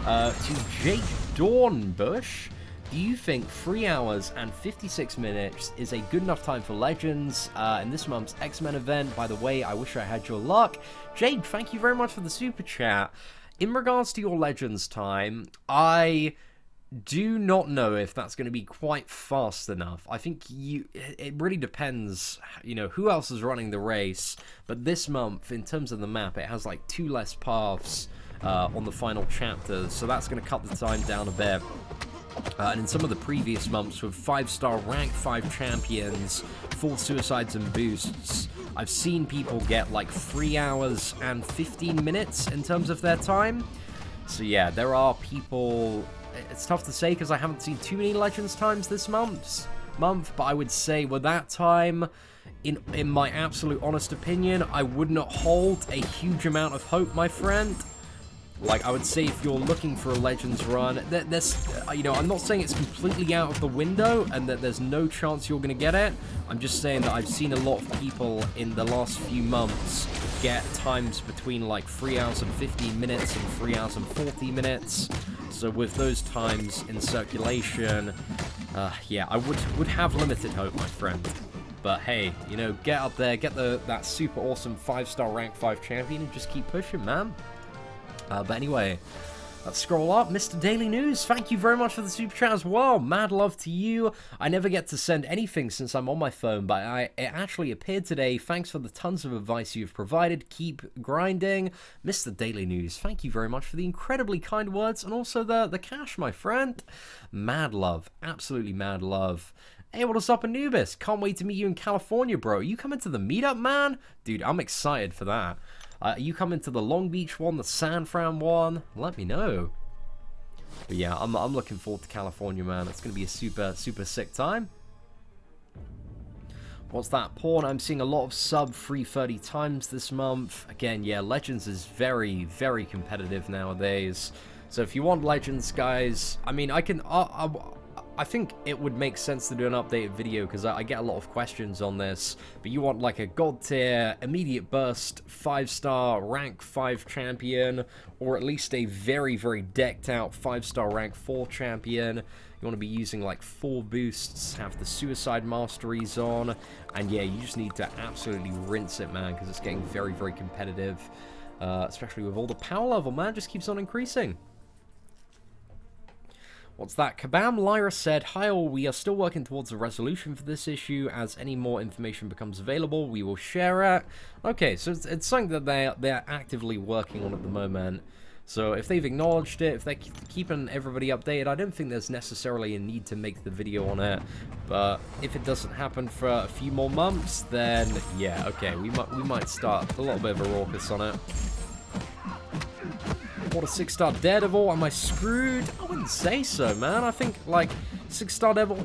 to Jake Dornbush. Do you think 3 hours and 56 minutes is a good enough time for Legends in this month's X-Men event? By the way, I wish I had your luck. Jake, thank you very much for the super chat. In regards to your Legends time, I do not know if that's going to be quite fast enough. I think it really depends, you know, who else is running the race. But this month, in terms of the map, it has like 2 less paths on the final chapters, so that's going to cut the time down a bit. And in some of the previous months with 5-star rank 5 champions, full suicides and boosts, I've seen people get like 3 hours and 15 minutes in terms of their time. So yeah, there are people. It's tough to say because I haven't seen too many Legends times this month, but I would say with that time, in my absolute honest opinion, I would not hold a huge amount of hope, my friend. Like, I would say if you're looking for a Legends run, there's, you know, I'm not saying it's completely out of the window and that there's no chance you're going to get it. I'm just saying that I've seen a lot of people in the last few months get times between like 3 hours and 15 minutes and 3 hours and 40 minutes. So with those times in circulation, yeah, I would have limited hope, my friend. But hey, you know, get up there, get that super awesome 5-star rank 5 champion and just keep pushing, man. But anyway, let's scroll up. Mr. Daily News, thank you very much for the super chat as well. Mad love to you. I never get to send anything since I'm on my phone, but it actually appeared today. Thanks for the tons of advice you've provided. Keep grinding. Mr. Daily News, thank you very much for the incredibly kind words and also the cash, my friend. Mad love. Absolutely mad love. Hey, what is up, Anubis? Can't wait to meet you in California, bro. You coming to the meetup, man? Dude, I'm excited for that. You coming to the Long Beach one, the San Fran one? Let me know. But yeah, I'm looking forward to California, man. It's going to be a super, super sick time. What's that? Porn, I'm seeing a lot of sub 330 times this month. Again, yeah, Legends is very, very competitive nowadays. So if you want Legends, guys, I mean, I think it would make sense to do an updated video because I get a lot of questions on this. But you want like a god tier, immediate burst, 5-star rank 5 champion, or at least a very, very decked out 5-star rank 4 champion. You want to be using like 4 boosts, have the suicide masteries on, and yeah, you just need to absolutely rinse it, man, because it's getting very, very competitive, especially with all the power level, man, just keeps on increasing. What's that? Kabam Lyra said, hi all, we are still working towards a resolution for this issue. As any more information becomes available, we will share it. Okay, so it's something that they're actively working on at the moment. So if they've acknowledged it, if they're keeping everybody updated, I don't think there's necessarily a need to make the video on it. But if it doesn't happen for a few more months, then yeah, okay, we might start a little bit of a raucous on it. What a 6-star Daredevil, am I screwed? I wouldn't say so, man. I think, like, 6-star Devil,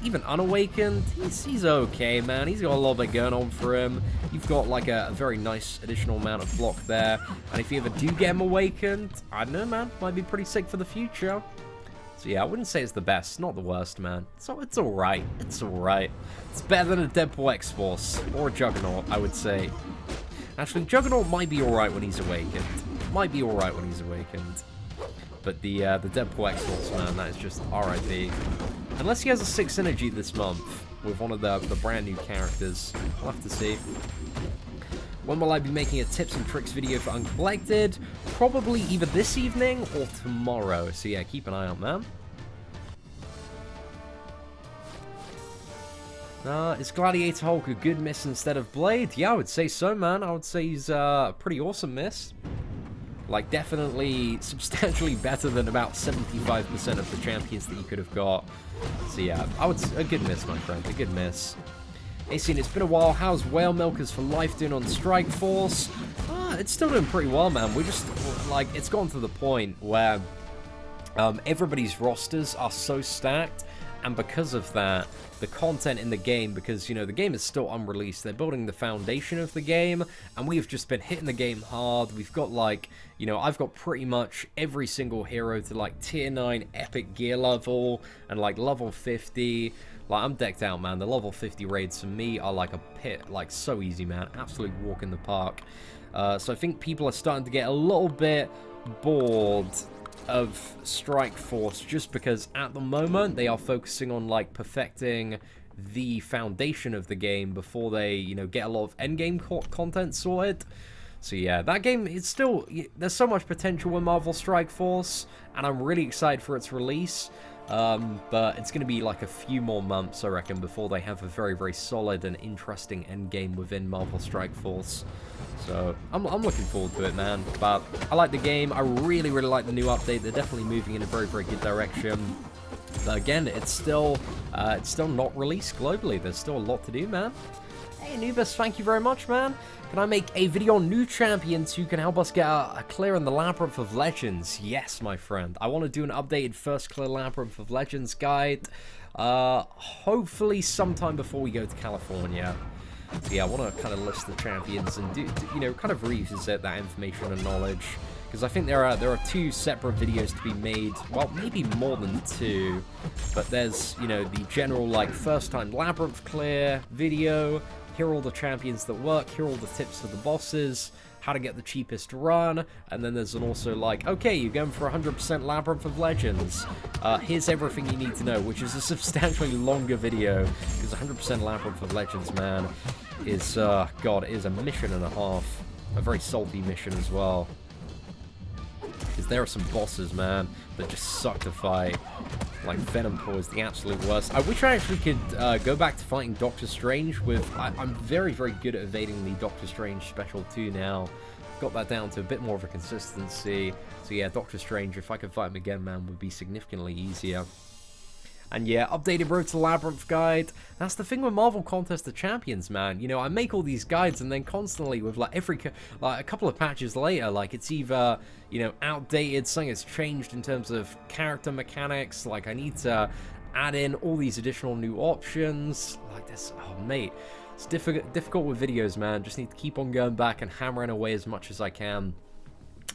even unawakened, he's okay, man. He's got a little bit going on for him. You've got, like, a very nice additional amount of block there. And if you ever do get him awakened, I don't know, man, might be pretty sick for the future. So, yeah, I wouldn't say it's the best, not the worst, man. So it's alright. It's alright. It's better than a Deadpool X-Force, or a Juggernaut, I would say. Actually, Juggernaut might be alright when he's awakened. Might be alright when he's awakened. But the Deadpool X-Force, man, that is just RIP. Unless he has a 6 synergy this month with one of the brand new characters. We'll have to see. When will I be making a tips and tricks video for Uncollected? Probably either this evening or tomorrow. So yeah, keep an eye out, man. Is Gladiator Hulk a good miss instead of Blade? Yeah, I would say so, man. I would say he's a pretty awesome miss. Like, definitely substantially better than about 75% of the champions that you could have got. So yeah, a good miss, my friend, a good miss. Hey, Scene, it's been a while. How's Whale Milkers for Life doing on Strike Force? it's still doing pretty well, man. We just, like, it's gotten to the point where everybody's rosters are so stacked, and because of that, the content in the game, because, you know, the game is still unreleased, they're building the foundation of the game, and we've just been hitting the game hard. We've got, like, you know, I've got pretty much every single hero to, like, tier 9 epic gear level, and, like, level 50. Like, I'm decked out, man. The level 50 raids for me are like a pit, like, so easy, man. Absolute walk in the park. So I think people are starting to get a little bit bored of Strike Force, just because at the moment they are focusing on, like, perfecting the foundation of the game before they, you know, get a lot of endgame content sorted. So yeah, that game, it's still, there's so much potential in Marvel Strike Force, and I'm really excited for its release. But it's going to be like a few more months, I reckon, before they have a very, very solid and interesting endgame within Marvel Strike Force. So I'm looking forward to it, man. But I like the game. I really, really like the new update. They're definitely moving in a very, very good direction. But again, it's still not released globally. There's still a lot to do, man. Hey, Anubis, thank you very much, man. Can I make a video on new champions who can help us get a clear in the Labyrinth of Legends? Yes, my friend. I want to do an updated first clear Labyrinth of Legends guide. Hopefully sometime before we go to California. So yeah, I want to kind of list the champions and do, you know, kind of revisit that information and knowledge. Because I think there are 2 separate videos to be made. Well, maybe more than 2. But there's, you know, the general, like, first time Labyrinth clear video. Here are all the champions that work, here are all the tips for the bosses, how to get the cheapest run, and then there's an also like, okay, you're going for 100% Labyrinth of Legends. Here's everything you need to know, which is a substantially longer video, because 100% Labyrinth of Legends, man, is, God, it is a mission and a half. A very salty mission as well. Because there are some bosses, man, that just suck to fight. Like, Venom Paw is the absolute worst. I wish I actually could go back to fighting Doctor Strange with... I'm very, very good at evading the Doctor Strange Special 2 now. Got that down to a bit more of a consistency. So yeah, Doctor Strange, if I could fight him again, man, would be significantly easier. And yeah, updated Road to Labyrinth guide. That's the thing with Marvel Contest of Champions, man. You know, I make all these guides and then constantly with like a couple of patches later, like it's either, you know, outdated, something has changed in terms of character mechanics. Like I need to add in all these additional new options. Like this, oh mate, it's difficult with videos, man. Just need to keep on going back and hammering away as much as I can.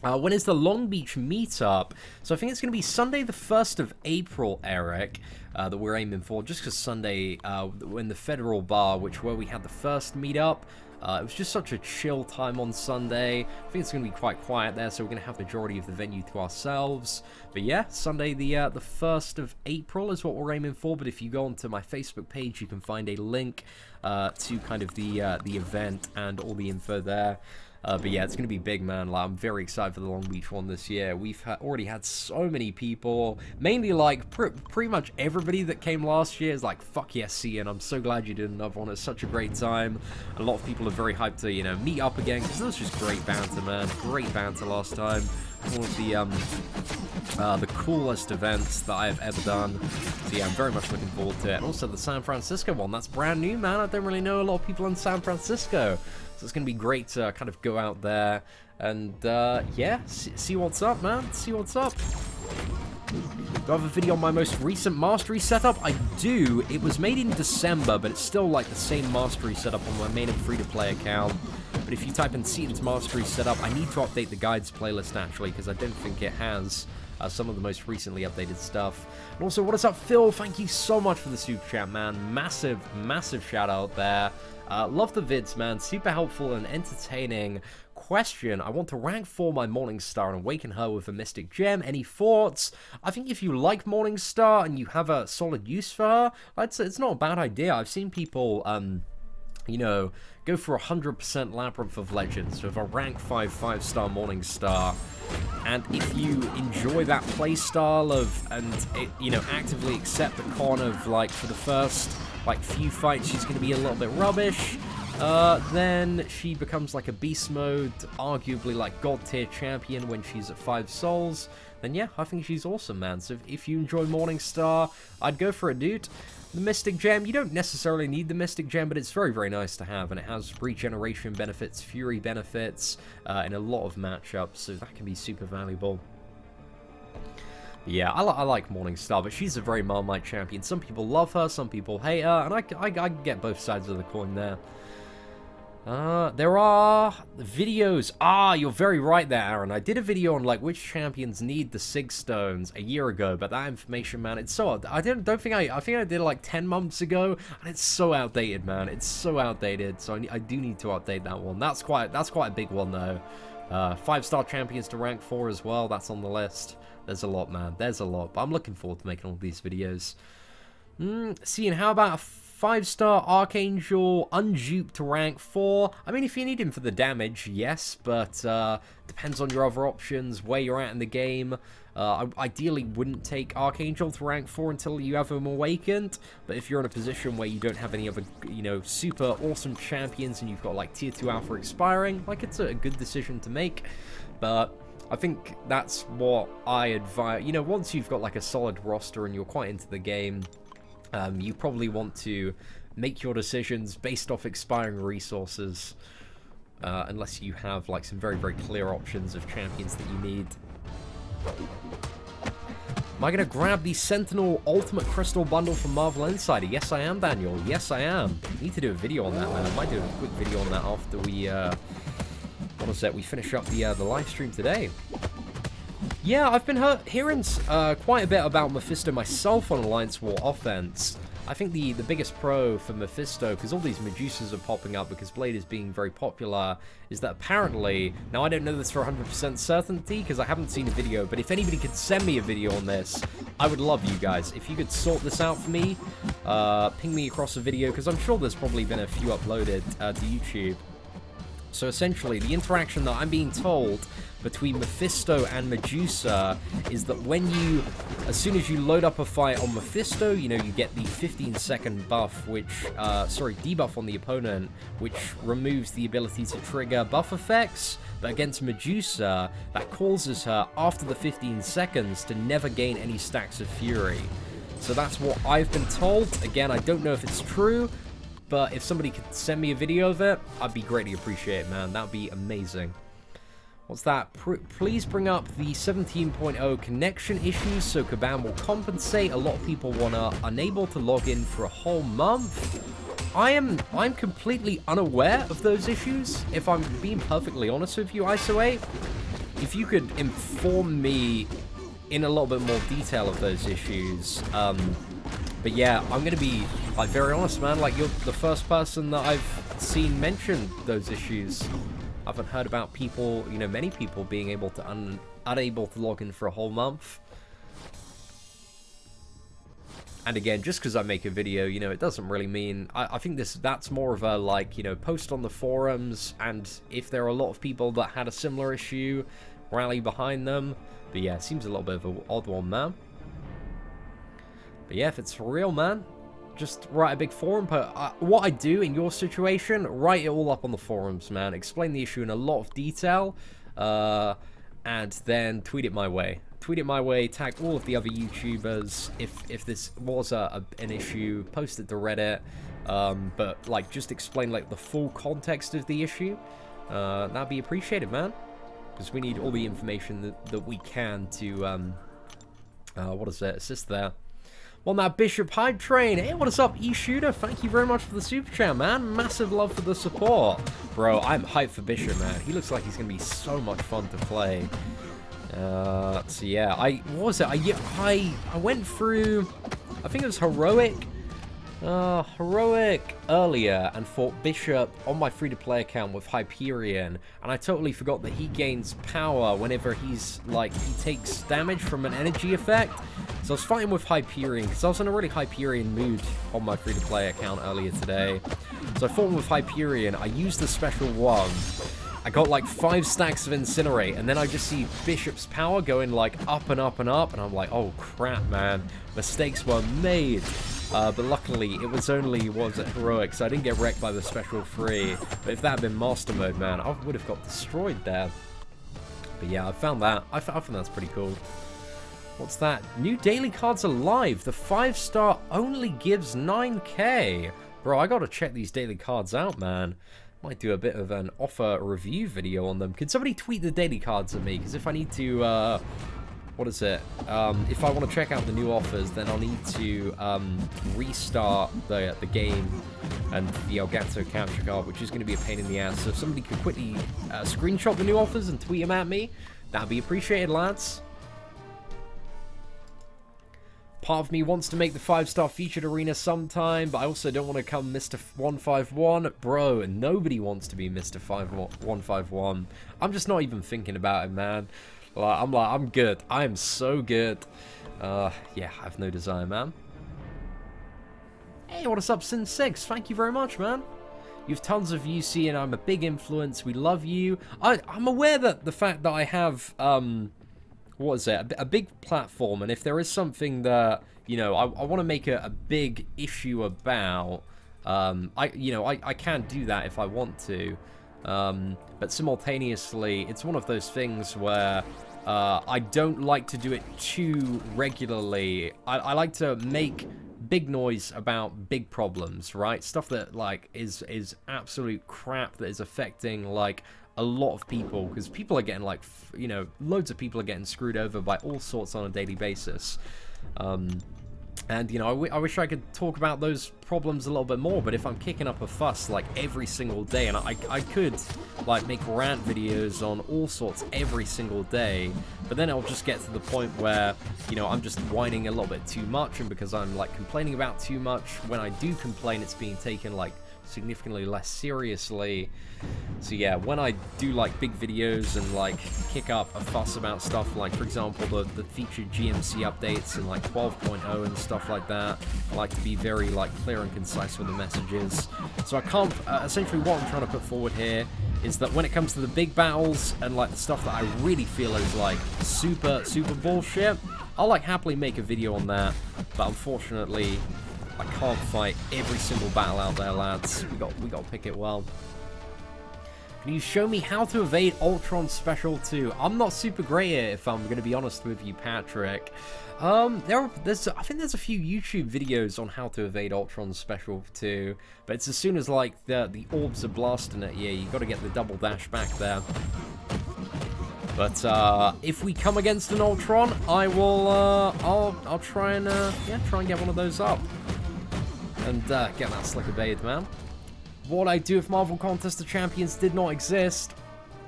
When is the Long Beach meetup? So I think it's going to be Sunday the 1st of April, Eric, that we're aiming for. Just because Sunday, in the Federal Bar, where we had the first meetup, it was just such a chill time on Sunday. I think it's going to be quite quiet there, so we're going to have the majority of the venue to ourselves. But yeah, Sunday the 1st of April is what we're aiming for. But if you go onto my Facebook page, you can find a link to kind of the event and all the info there. But yeah, it's going to be big, man. Like, I'm very excited for the Long Beach one this year. We've already had so many people. Mainly, like, pretty much everybody that came last year is like, fuck yes, Ian. I'm so glad you did another one. It's such a great time. A lot of people are very hyped to, you know, meet up again. Because it was just great banter, man. Great banter last time. One of the coolest events that I've ever done. So yeah, I'm very much looking forward to it. And also the San Francisco one. That's brand new, man. I don't really know a lot of people in San Francisco. So it's going to be great to kind of go out there and, yeah, see what's up, man. See what's up. Do I have a video on my most recent Mastery setup? I do. It was made in December, but it's still like the same Mastery setup on my main and free-to-play account. But if you type in Seaton's Mastery setup, I need to update the guides playlist, actually, because I don't think it has some of the most recently updated stuff. And also, what is up, Phil? Thank you so much for the super chat, man. Massive, massive shout out there. Love the vids, man. Super helpful and entertaining. Question: I want to rank 4 my Morningstar and awaken her with a Mystic Gem. Any thoughts? I think if you like Morningstar and you have a solid use for her, I'd say it's not a bad idea. I've seen people, you know, go for 100% Labyrinth of Legends with a rank 5 5-star Morningstar. And if you enjoy that playstyle you know, actively accept the con of, like, for the first, like, few fights she's going to be a little bit rubbish, then she becomes like a beast mode, arguably like god tier champion when she's at 5 souls, then yeah, I think she's awesome, man. So if you enjoy Morningstar, I'd go for a dude. The Mystic Gem, you don't necessarily need the Mystic Gem, but it's very, very nice to have, and it has regeneration benefits, fury benefits, in a lot of matchups, so that can be super valuable. Yeah, I like Morningstar, but she's a very Marmite champion. Some people love her, some people hate her, and I get both sides of the coin there. There are videos. You're very right there, Aaron. I did a video on, like, which champions need the Sig Stones a year ago, but that information, man, it's so... I think I did it, like, 10 months ago, and it's so outdated, man. It's so outdated, so I do need to update that one. That's quite a big one, though. 5-star champions to rank 4 as well. That's on the list. There's a lot, man. There's a lot, but I'm looking forward to making all these videos. See, and how about a 5-star Archangel unduped to rank 4? I mean, if you need him for the damage, yes, but depends on your other options, where you're at in the game. I ideally wouldn't take Archangel to rank 4 until you have him awakened, but if you're in a position where you don't have any other, you know, super awesome champions and you've got, like, tier 2 alpha expiring, like, it's a good decision to make. But I think that's what I advise. You know, once you've got, like, a solid roster and you're quite into the game, you probably want to make your decisions based off expiring resources, unless you have, like, some very, very clear options of champions that you need. Am I going to grab the Sentinel Ultimate Crystal Bundle from Marvel Insider? Yes, I am, Daniel. Yes, I am. Need to do a video on that, man. I might do a quick video on that after we, we finish up the live stream today. Yeah, I've been hearing quite a bit about Mephisto myself on Alliance War Offense. I think the biggest pro for Mephisto, because all these Medusas are popping up because Blade is being very popular, is that apparently, now I don't know this for 100% certainty because I haven't seen a video, but if anybody could send me a video on this, I would love you guys. If you could sort this out for me, ping me across a video, because I'm sure there's probably been a few uploaded to YouTube. So essentially, the interaction that I'm being told between Mephisto and Medusa is that as soon as you load up a fight on Mephisto, you know, you get the 15-second buff, debuff on the opponent, which removes the ability to trigger buff effects, but against Medusa, that causes her, after the 15 seconds, to never gain any stacks of fury. So that's what I've been told. Again, I don't know if it's true, but if somebody could send me a video of it, I'd be greatly appreciated, man. That would be amazing. What's that? Please bring up the 17.0 connection issues so Kabam will compensate. A lot of people unable to log in for a whole month. I'm completely unaware of those issues, if I'm being perfectly honest with you, ISO8. If you could inform me in a little bit more detail of those issues. But yeah, I'm going to be, like, very honest, man. Like, you're the first person that I've seen mention those issues. I haven't heard about people, you know, many people being able to unable to log in for a whole month. And again, just because I make a video, you know, it doesn't really mean... I think that's more of a, like, you know, post on the forums, and if there are a lot of people that had a similar issue, rally behind them. But yeah, it seems a little bit of an odd one, man. But yeah, if it's for real, man, just write a big forum. But what I do in your situation, write it all up on the forums, man. Explain the issue in a lot of detail, and then tweet it my way. Tweet it my way, tag all of the other YouTubers. If this was an issue, post it to Reddit. But, like, just explain, like, the full context of the issue. That'd be appreciated, man. Because we need all the information that we can to, assist there. On that Bishop Hype Train. Hey, what is up, E-Shooter? Thank you very much for the super chat, man. Massive love for the support. Bro, I'm hyped for Bishop, man. He looks like he's going to be so much fun to play. So yeah, I went through, I think it was Heroic earlier, and fought Bishop on my free-to-play account with Hyperion, and I totally forgot that he gains power whenever he's, like, he takes damage from an energy effect. So I was fighting with Hyperion, because I was in a really Hyperion mood on my free-to-play account earlier today. So I fought with Hyperion, I used the special one, I got like 5 stacks of Incinerate, and then I just see Bishop's power going like up and up and up, and I'm like, oh crap, man, mistakes were made. But luckily, it was only, Heroic, so I didn't get wrecked by the special free. But if that had been Master Mode, man, I would have got destroyed there. But yeah, I found that. I think that's pretty cool. What's that? New daily cards are live. The 5-star only gives 9k. Bro, I gotta check these daily cards out, man. Might do a bit of an offer review video on them. Could somebody tweet the daily cards at me? Because if I need to, what is it? If I want to check out the new offers, then I'll need to restart the game and the Elgato capture card, which is going to be a pain in the ass. So if somebody could quickly screenshot the new offers and tweet them at me, that'd be appreciated, lads. Part of me wants to make the 5-star featured arena sometime, but I also don't want to become Mr. 151. Bro, nobody wants to be Mr. 151. I'm just not even thinking about it, man. I'm good. I am so good. Yeah, I have no desire, man. Hey, what is up, Sin6? Thank you very much, man. You have tons of UC, and I'm a big influence. We love you. I'm aware that the fact that I have... what is it? A big platform, and if there is something that, you know, I want to make a big issue about, I can do that if I want to, but simultaneously, it's one of those things where I don't like to do it too regularly. I like to make big noise about big problems, right? Stuff that, like, is absolute crap that is affecting, like, a lot of people, because people are getting, like, you know, loads of people are getting screwed over by all sorts on a daily basis. And, you know, I wish I could talk about those problems a little bit more, but if I'm kicking up a fuss, like, every single day, and I could, like, make rant videos on all sorts every single day, but then it'll just get to the point where, you know, I'm just whining a little bit too much, and because I'm, like, complaining about too much, when I do complain, it's being taken, like, significantly less seriously. So yeah, when I do like big videos and like kick up a fuss about stuff, like for example the featured GMC updates and like 12.0 and stuff like that, I like to be very like clear and concise with the messages. So I can't, essentially what I'm trying to put forward here is that when it comes to the big battles and like the stuff that I really feel is like super bullshit, I'll like happily make a video on that, but unfortunately I can't fight every single battle out there, lads. We got to pick it well. Can you show me how to evade Ultron Special 2? I'm not super great at it, if I'm going to be honest with you, Patrick. I think there's a few YouTube videos on how to evade Ultron Special 2, but it's as soon as like the orbs are blasting at you, you got to get the double dash back there. But if we come against an Ultron, I will I'll try and get one of those up. And get that slick evade, man. What would I do if Marvel Contest of Champions did not exist?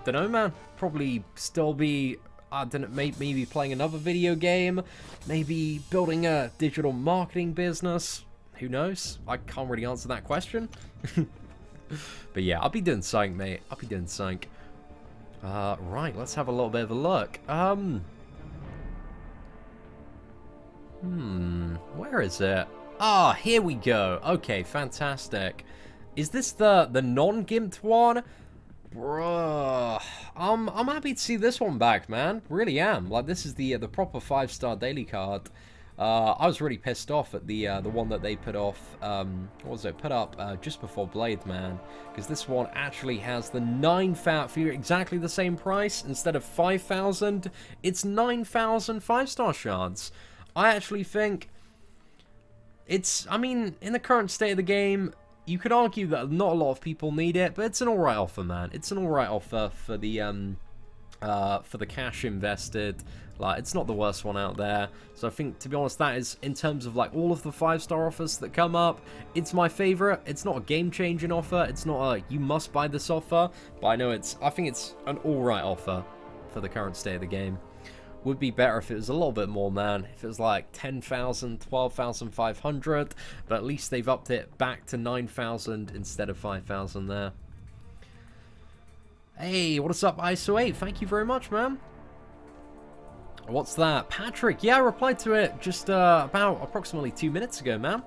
Dunno, man. Probably still be, I don't know, maybe playing another video game. Maybe building a digital marketing business. Who knows? I can't really answer that question. But yeah, I'll be doing something, mate. I'll be doing something. Right, let's have a little bit of a look. Where is it? Ah, here we go. Okay, fantastic. Is this the non-gimped one? Bruh. I'm happy to see this one back, man. Really am. Like, this is the proper 5-star daily card. I was really pissed off at the one that they put off, what was it, put up just before Blade, man. Because this one actually has the 9,000, for exactly the same price. Instead of 5,000, it's 9,000 5-star shards. I actually think it's, I mean, in the current state of the game, you could argue that not a lot of people need it, but it's an alright offer, man. It's an alright offer for the cash invested. Like, it's not the worst one out there. So I think, to be honest, that is, in terms of like all of the 5-star offers that come up, it's my favorite. It's not a game-changing offer. It's not a you must buy this offer, but I think it's an alright offer for the current state of the game. Would be better if it was a little bit more, man. If it was like 10,000, 12,500, but at least they've upped it back to 9,000 instead of 5,000 there. Hey, what is up, ISO8? Thank you very much, man. What's that? Patrick, yeah, I replied to it just about approximately 2 minutes ago, man.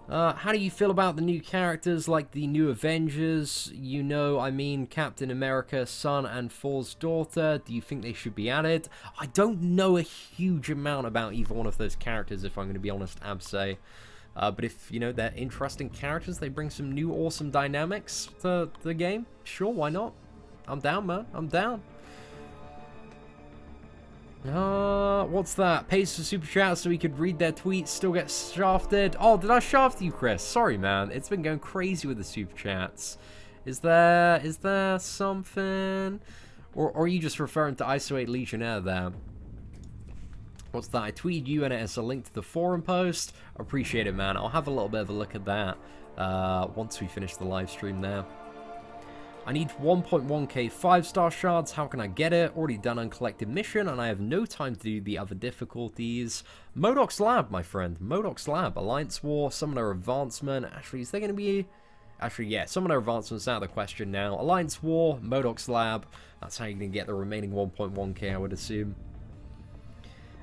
How do you feel about the new characters like the new Avengers? You know, I mean, Captain America's son and Thor's daughter. Do you think they should be added? I don't know a huge amount about either one of those characters, if I'm going to be honest, Absay. But if, you know, they're interesting characters, they bring some new awesome dynamics to the game, sure, why not? I'm down, man. I'm down. What's that? Pays for super chat so we could read their tweets, still get shafted. Oh, did I shaft you, Chris? Sorry, man. It's been going crazy with the super chats. Is there something? Or are you just referring to Isolate Legionnaire there? What's that? I tweeted you and it has a link to the forum post. Appreciate it, man. I'll have a little bit of a look at that once we finish the live stream there. I need 1.1k 5-star shards. How can I get it? Already done uncollected mission, and I have no time to do the other difficulties. Modoc's Lab, my friend. Modoc's Lab. Alliance War, Summoner Advancement. Actually, is there going to be... Actually, yeah, Summoner Advancement's out of the question now. Alliance War, Modoc's Lab. That's how you're going to get the remaining 1.1k, I would assume.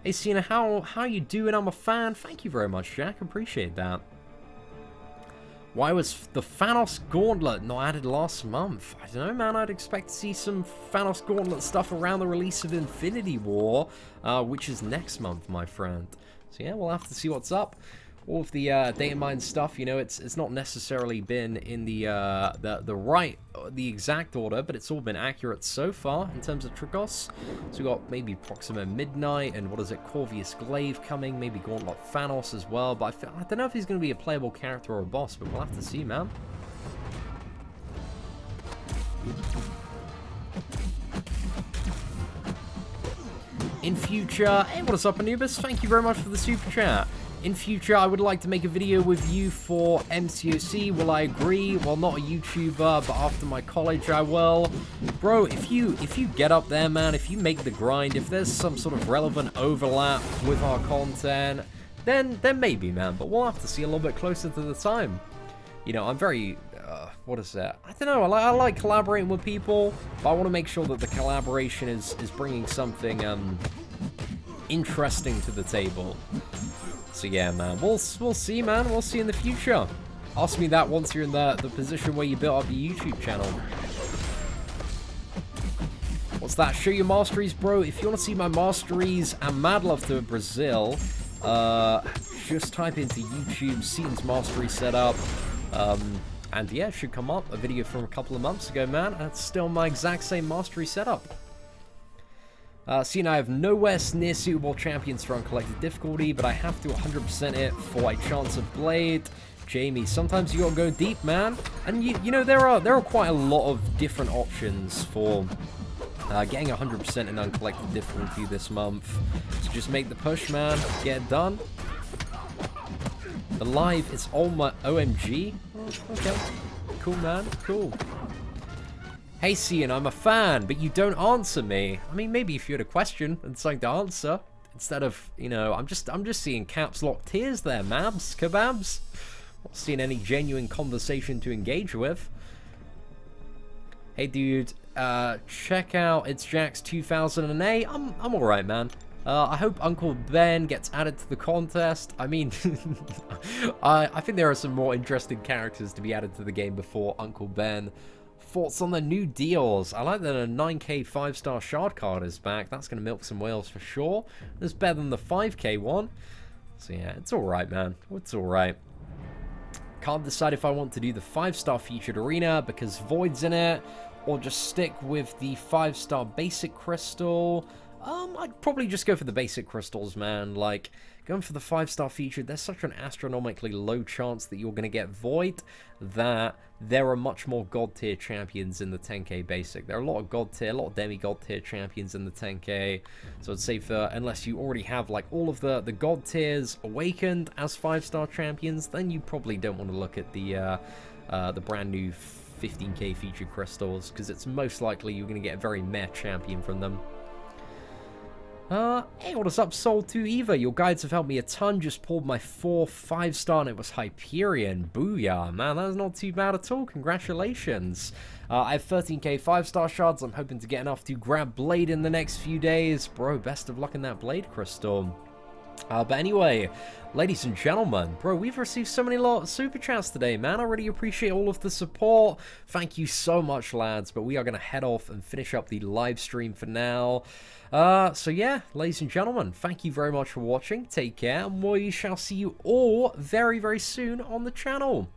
Hey, Cena, how you doing? I'm a fan. Thank you very much, Jack. Appreciate that. Why was the Thanos Gauntlet not added last month? I don't know, man. I'd expect to see some Thanos Gauntlet stuff around the release of Infinity War, which is next month, my friend. So yeah, we'll have to see what's up. All of the data mine stuff, you know, it's not necessarily been in the exact order, but it's all been accurate so far in terms of Trigos. So we got maybe Proxima Midnight and what is it, Corvius Glaive coming, maybe Gauntlet Thanos as well. But I don't know if he's going to be a playable character or a boss, but we'll have to see, man. In future, hey, what is up, Anubis? Thank you very much for the super chat. In future, I would like to make a video with you for MCOC. Will I agree? Well, not a YouTuber, but after my college, I will. Bro, if you get up there, man, if you make the grind, if there's some sort of relevant overlap with our content, then maybe, man. But we'll have to see a little bit closer to the time. You know, I'm very... what is that? I don't know. I like collaborating with people, but I want to make sure that the collaboration is bringing something interesting to the table. So yeah, man, we'll see, man. We'll see in the future. Ask me that once you're in the position where you build up your YouTube channel. What's that? Show your masteries, bro. If you want to see my masteries, and mad love to Brazil, just type into YouTube, Seaton's mastery setup. And yeah, it should come up. A video from a couple of months ago, man. That's still my exact same mastery setup. See, I have nowhere near suitable champions for uncollected difficulty, but I have to 100% it for a chance of Blade. Jamie, sometimes you gotta go deep, man. And you know, there are quite a lot of different options for getting 100% in uncollected difficulty this month. So just make the push, man. Get it done. The live is all my OMG. Oh, okay. Cool, man. Cool. Hey, Cian, I'm a fan, but you don't answer me. I mean, maybe if you had a question and something to answer, instead of, you know, I'm just seeing caps lock tears there, mabs, kebabs. Not seeing any genuine conversation to engage with. Hey, dude, check out It's Jack's 2008. I'm alright, man. I hope Uncle Ben gets added to the contest. I mean, I think there are some more interesting characters to be added to the game before Uncle Ben. Thoughts on the new deals? I like that a 9k 5-star shard card is back. That's going to milk some whales for sure. It's better than the 5k one. So yeah, it's alright, man. It's alright. Can't decide if I want to do the 5-star featured arena because Void's in it, or just stick with the 5-star basic crystal. I'd probably just go for the basic crystals, man. Like, going for the 5-star featured, there's such an astronomically low chance that you're going to get Void that there are much more god tier champions in the 10k basic. There are a lot of god tier, a lot of demigod tier champions in the 10k. So I'd say for, unless you already have like all of the god tiers awakened as 5-star champions, then you probably don't want to look at the brand new 15k featured crystals, because it's most likely you're going to get a very meh champion from them. Hey, what is up, Soul 2 Eva? Your guides have helped me a ton. Just pulled my 4th 5-star and it was Hyperion. Booyah, man, that's not too bad at all. Congratulations. I have 13k 5-star shards. I'm hoping to get enough to grab Blade in the next few days. Bro, best of luck in that Blade crystal. But anyway, ladies and gentlemen, bro, we've received so many super chats today, man. I really appreciate all of the support. Thank you so much, lads. But we are going to head off and finish up the live stream for now. So yeah, ladies and gentlemen, thank you very much for watching. Take care, and we shall see you all very, very soon on the channel.